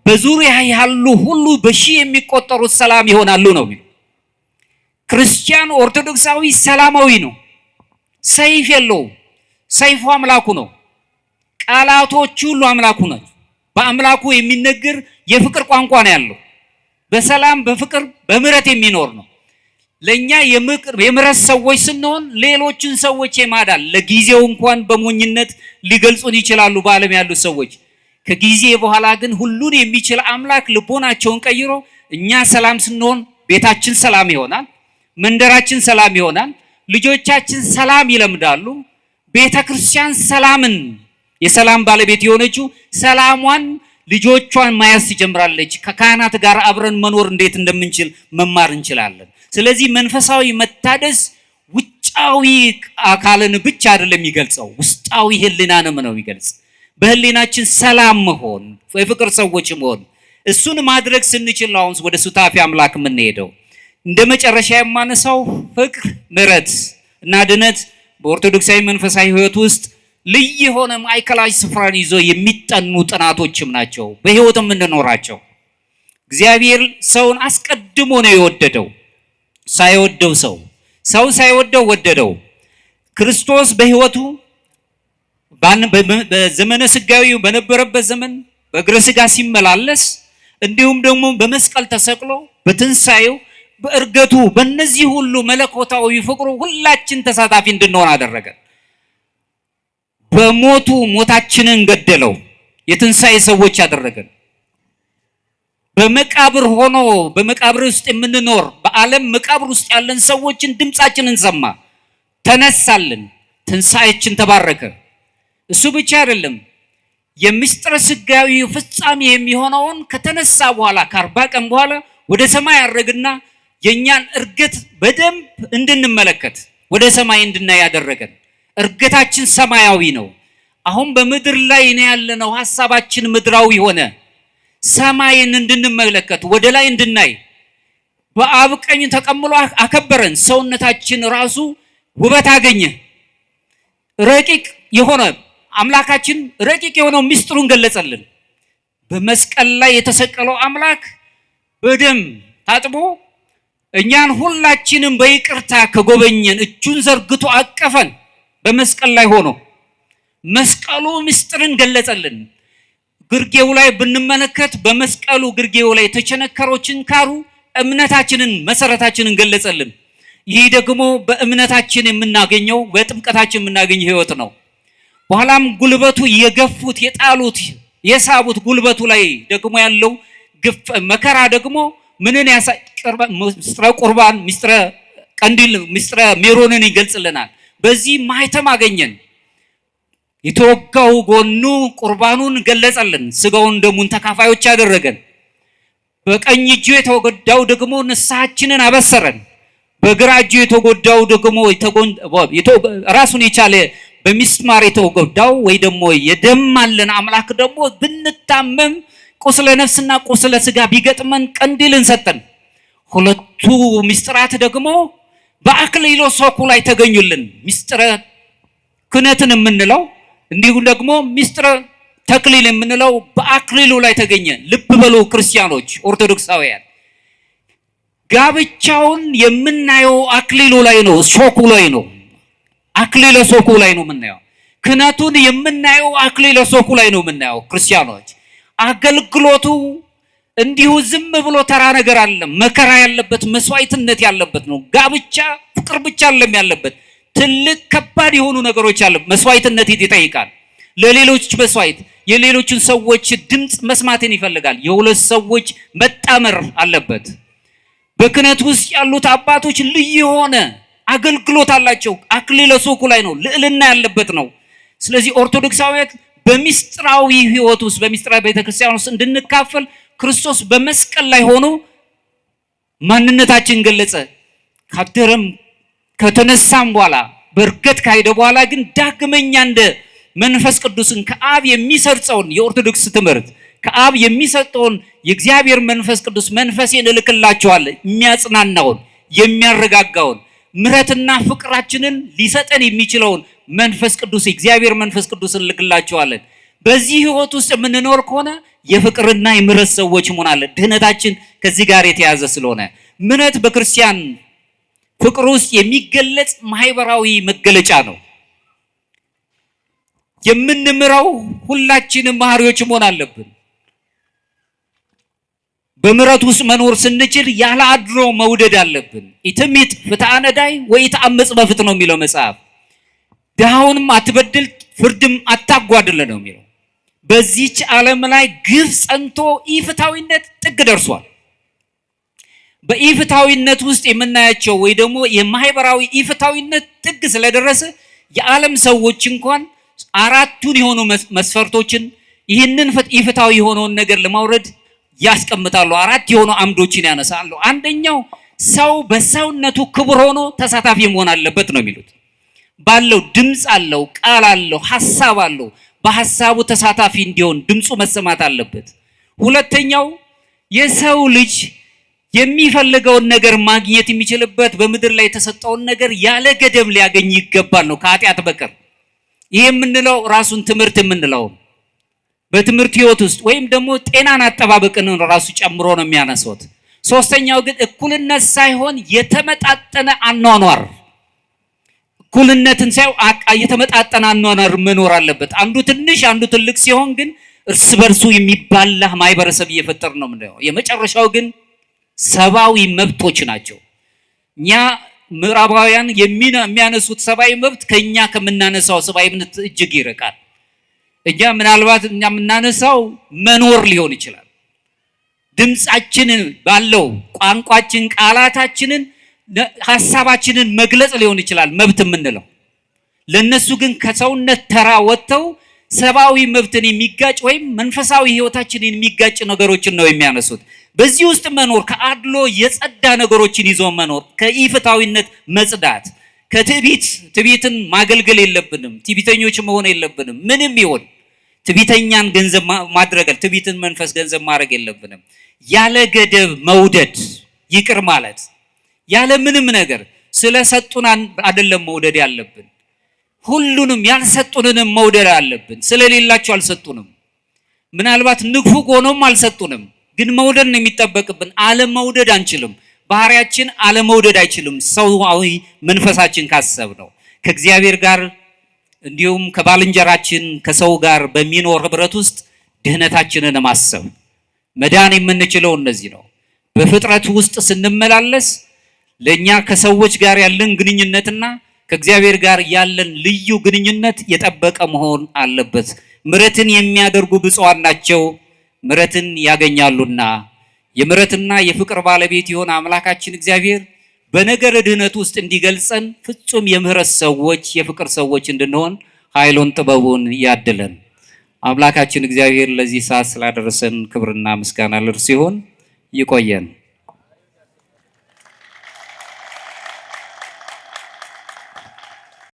በዙሪያ ያሉ ሁሉ በሺህ የሚቆጠሩት ሰላም ይሆናሉ ነው የሚለው። ክርስቲያን ኦርቶዶክሳዊ ሰላማዊ ነው። ሰይፍ የለውም። ሰይፉ አምላኩ ነው። ቃላቶቹ ሁሉ አምላኩ ናቸው። በአምላኩ የሚነገር የፍቅር ቋንቋ ነው ያለው። በሰላም በፍቅር በምሕረት የሚኖር ነው። ለኛ የምሕረት ሰዎች ስንሆን ሌሎችን ሰዎች የማዳን ለጊዜው እንኳን በሞኝነት ሊገልጹን ይችላሉ በዓለም ያሉ ሰዎች። ከጊዜ በኋላ ግን ሁሉን የሚችል አምላክ ልቦናቸውን ቀይሮ እኛ ሰላም ስንሆን ቤታችን ሰላም ይሆናል፣ መንደራችን ሰላም ይሆናል፣ ልጆቻችን ሰላም ይለምዳሉ። ቤተ ክርስቲያን ሰላምን የሰላም ባለቤት የሆነችው ሰላሟን ልጆቿን ማያዝ ትጀምራለች። ከካህናት ጋር አብረን መኖር እንዴት እንደምንችል መማር እንችላለን። ስለዚህ መንፈሳዊ መታደስ ውጫዊ አካልን ብቻ አይደለም የሚገልጸው፣ ውስጣዊ ህሊናንም ነው የሚገልጽ። በህሊናችን ሰላም መሆን፣ የፍቅር ሰዎች መሆን፣ እሱን ማድረግ ስንችል አሁን ወደ ሱታፊ አምላክ የምንሄደው። እንደ መጨረሻ የማነሳው ፍቅር፣ ምሕረት እና ድነት በኦርቶዶክሳዊ መንፈሳዊ ህይወት ውስጥ ልዩ የሆነ ማዕከላዊ ስፍራን ይዞ የሚጠኑ ጥናቶችም ናቸው። በህይወት የምንኖራቸው እግዚአብሔር ሰውን አስቀድሞ ነው የወደደው። ሳይወደው ሰው ሳይወደው ወደደው። ክርስቶስ በህይወቱ በዘመነ ስጋዊ በነበረበት ዘመን በእግረ ስጋ ሲመላለስ፣ እንዲሁም ደግሞ በመስቀል ተሰቅሎ በትንሳኤው በእርገቱ፣ በእነዚህ ሁሉ መለኮታዊ ፍቅሩ ሁላችን ተሳታፊ እንድንሆን አደረገ። በሞቱ ሞታችንን ገደለው። የትንሳኤ ሰዎች ያደረገን። በመቃብር ሆኖ በመቃብር ውስጥ የምንኖር በዓለም መቃብር ውስጥ ያለን ሰዎችን ድምፃችንን ሰማ፣ ተነሳልን፣ ትንሳኤችን ተባረከ። እሱ ብቻ አይደለም፣ የምስጢረ ስጋዊ ፍጻሜ የሚሆነውን ከተነሳ በኋላ ከ40 ቀን በኋላ ወደ ሰማይ አረግና የኛን እርገት በደንብ እንድንመለከት ወደ ሰማይ እንድናይ ያደረገን። እርገታችን ሰማያዊ ነው። አሁን በምድር ላይ ነው ያለነው። ሐሳባችን ምድራዊ ሆነ። ሰማይን እንድንመለከት ወደ ላይ እንድናይ በአብ ቀኝ ተቀምጦ አከበረን። ሰውነታችን ራሱ ውበት አገኘ። ረቂቅ የሆነ አምላካችን ረቂቅ የሆነው ምስጢሩን ገለጸልን። በመስቀል ላይ የተሰቀለው አምላክ በደም ታጥቦ እኛን ሁላችንም በይቅርታ ከጎበኘን እጁን ዘርግቶ አቀፈን። በመስቀል ላይ ሆኖ መስቀሉ ምስጢርን ገለጸልን። ግርጌው ላይ ብንመለከት በመስቀሉ ግርጌው ላይ የተቸነከረው ችንካሩ እምነታችንን መሰረታችንን ገለጸልን። ይህ ደግሞ በእምነታችን የምናገኘው በጥምቀታችን የምናገኘው ህይወት ነው። በኋላም ጉልበቱ የገፉት የጣሉት የሳቡት ጉልበቱ ላይ ደግሞ ያለው መከራ ደግሞ ምንን ምስጢረ ቁርባን፣ ምስጢረ ቀንዲል፣ ምስጢረ ሜሮንን ይገልጽልናል። በዚህ ማህተም አገኘን። የተወጋው ጎኑ ቁርባኑን ገለጸልን። ስጋውን ደሙን ተካፋዮች ያደረገን። በቀኝ እጁ የተጎዳው ደግሞ ንስሐችንን አበሰረን። በግራ እጁ የተጎዳው ደግሞ ራሱን የቻለ በሚስማር የተጎዳው ወይ ደግሞ የደማልን አምላክ ደግሞ ብንታመም ቁስለ ነፍስና ቁስለ ስጋ ቢገጥመን ቀንዲልን ሰጠን። ሁለቱ ምስጢራት ደግሞ በአክሊለ ሦኩ ላይ ተገኙልን። ምስጢረ ክህነትን የምንለው እንዲሁም ደግሞ ምስጢረ ተክሊል የምንለው በአክሊሉ ላይ ተገኘ። ልብ በሉ ክርስቲያኖች ኦርቶዶክሳውያን፣ ጋብቻውን የምናየው አክሊሉ ላይ ነው፣ ሾኩ ላይ ነው። አክሊለ ሾኩ ላይ ነው የምናየው። ክህነቱን የምናየው አክሊለ ሾኩ ላይ ነው የምናየው። ክርስቲያኖች አገልግሎቱ እንዲሁ ዝም ብሎ ተራ ነገር አይደለም። መከራ ያለበት መስዋዕትነት ያለበት ነው። ጋብቻ ፍቅር ብቻ አይደለም ያለበት፣ ትልቅ ከባድ የሆኑ ነገሮች አለ። መስዋዕትነት ይጠይቃል። ለሌሎች መስዋዕት፣ የሌሎችን ሰዎች ድምጽ መስማትን ይፈልጋል። የሁለት ሰዎች መጣመር አለበት። በክህነት ውስጥ ያሉት አባቶች ልዩ የሆነ አገልግሎት አላቸው። አክሊለ ሦኩ ላይ ነው፣ ልዕልና ያለበት ነው። ስለዚህ ኦርቶዶክሳውያን በሚስጥራዊ ሕይወት ውስጥ በሚስጥራዊ ቤተክርስቲያን ውስጥ እንድንካፈል ክርስቶስ በመስቀል ላይ ሆኖ ማንነታችን ገለጸ። ካደረም ከተነሳም በኋላ በርከት ካሄደ በኋላ ግን ዳግመኛ እንደ መንፈስ ቅዱስን ከአብ የሚሰርጸውን የኦርቶዶክስ ትምህርት ከአብ የሚሰጠውን የእግዚአብሔር መንፈስ ቅዱስ መንፈሴን እልክላችኋለሁ የሚያጽናናውን የሚያረጋጋውን ምሕረትና ፍቅራችንን ሊሰጠን የሚችለውን መንፈስ ቅዱስ የእግዚአብሔር መንፈስ ቅዱስን እልክላችኋለሁ። በዚህ ህይወት ውስጥ የምንኖር ከሆነ የፍቅርና የምሕረት ሰዎች መሆን አለ። ድህነታችን ከዚህ ጋር የተያዘ ስለሆነ ምሕረት በክርስቲያን ፍቅር ውስጥ የሚገለጽ ማህበራዊ መገለጫ ነው። የምንምረው ሁላችንም መሐሪዎች መሆን አለብን። በምሕረት ውስጥ መኖር ስንችል ያለ አድሎ መውደድ አለብን። ኢትሚት ፍትሐ ነዳይ ወኢትአመጽ በፍትሕ ነው የሚለው መጽሐፍ። ድሃውንም አትበድል ፍርድም አታጓድል ነው የሚለው። በዚህች ዓለም ላይ ግፍ ጸንቶ ኢፍትሐዊነት ጥግ ደርሷል። በኢፍትሐዊነት ውስጥ የምናያቸው ወይ ደግሞ የማህበራዊ ኢፍትሐዊነት ጥግ ስለደረሰ የዓለም ሰዎች እንኳን አራቱን የሆኑ መስፈርቶችን ይህንን ኢፍትሐዊ የሆነውን ነገር ለማውረድ ያስቀምጣሉ። አራት የሆኑ አምዶችን ያነሳሉ። አንደኛው ሰው በሰውነቱ ክቡር ሆኖ ተሳታፊ መሆን አለበት ነው የሚሉት። ባለው ድምፅ አለው፣ ቃል አለው፣ ሐሳብ አለው። በሐሳቡ ተሳታፊ እንዲሆን ድምፁ መሰማት አለበት። ሁለተኛው የሰው ልጅ የሚፈልገውን ነገር ማግኘት የሚችልበት በምድር ላይ የተሰጠውን ነገር ያለ ገደብ ሊያገኝ ይገባል ነው ከኃጢአት በቀር። ይሄ የምንለው ራሱን ትምህርት የምንለው በትምህርት ህይወት ውስጥ ወይም ደግሞ ጤናን አጠባበቅን ራሱ ጨምሮ ነው የሚያነሱት። ሶስተኛው ግን እኩልነት ሳይሆን የተመጣጠነ አኗኗር፣ እኩልነትን ሳይሆን የተመጣጠነ አኗኗር መኖር አለበት። አንዱ ትንሽ አንዱ ትልቅ ሲሆን ግን እርስ በርሱ የሚባላ ማህበረሰብ እየፈጠር ነው የምናየው። የመጨረሻው ግን ሰብአዊ መብቶች ናቸው። እኛ ምዕራባውያን የሚያነሱት ሰብአዊ መብት ከኛ ከምናነሳው ሰብአዊ መብት እጅግ ይርቃል። እኛ ምናልባት እኛ የምናነሳው መኖር ሊሆን ይችላል። ድምፃችንን ባለው ቋንቋችን፣ ቃላታችንን፣ ሐሳባችንን መግለጽ ሊሆን ይችላል መብት የምንለው። ለነሱ ግን ከሰውነት ተራ ወጥተው ሰብአዊ መብትን የሚጋጭ ወይም መንፈሳዊ ህይወታችንን የሚጋጭ ነገሮችን ነው የሚያነሱት። በዚህ ውስጥ መኖር ከአድሎ የጸዳ ነገሮችን ይዞ መኖር፣ ከኢፍትሐዊነት መጽዳት፣ ትዕቢትን ማገልገል የለብንም። ትዕቢተኞች መሆን የለብንም። ምንም ይሆን ትዕቢተኛን ገንዘብ ማድረግ፣ ትዕቢትን መንፈስ ገንዘብ ማድረግ የለብንም። ያለ ገደብ መውደድ፣ ይቅር ማለት ያለ ምንም ነገር። ስለሰጡን አይደለም መውደድ ያለብን፣ ሁሉንም ያልሰጡንንም መውደድ አለብን። ስለሌላቸው አልሰጡንም። ምናልባት ንፉግ ሆኖም አልሰጡንም፣ ግን መውደድ ነው የሚጠበቅብን። አለመውደድ አንችልም። ባህሪያችን አለመውደድ አይችልም። ሰዋዊ መንፈሳችን ካሰብ ነው ከእግዚአብሔር ጋር እንዲሁም ከባልንጀራችን ከሰው ጋር በሚኖር ህብረት ውስጥ ድህነታችንን ማሰብ መዳን የምንችለው እነዚህ ነው። በፍጥረት ውስጥ ስንመላለስ ለኛ ከሰዎች ጋር ያለን ግንኙነትና ከእግዚአብሔር ጋር ያለን ልዩ ግንኙነት የጠበቀ መሆን አለበት። ምሕረትን የሚያደርጉ ብፁዓን ናቸው ምሕረትን ያገኛሉና። የምሕረትና የፍቅር ባለቤት የሆነ አምላካችን እግዚአብሔር በነገረ ድህነት ውስጥ እንዲገልጸን ፍጹም የምህረት ሰዎች የፍቅር ሰዎች እንድንሆን ኃይሉን ጥበቡን ያድለን። አምላካችን እግዚአብሔር ለዚህ ሰዓት ስላደረሰን ክብርና ምስጋና ለእርሱ ይሁን። ይቆየን።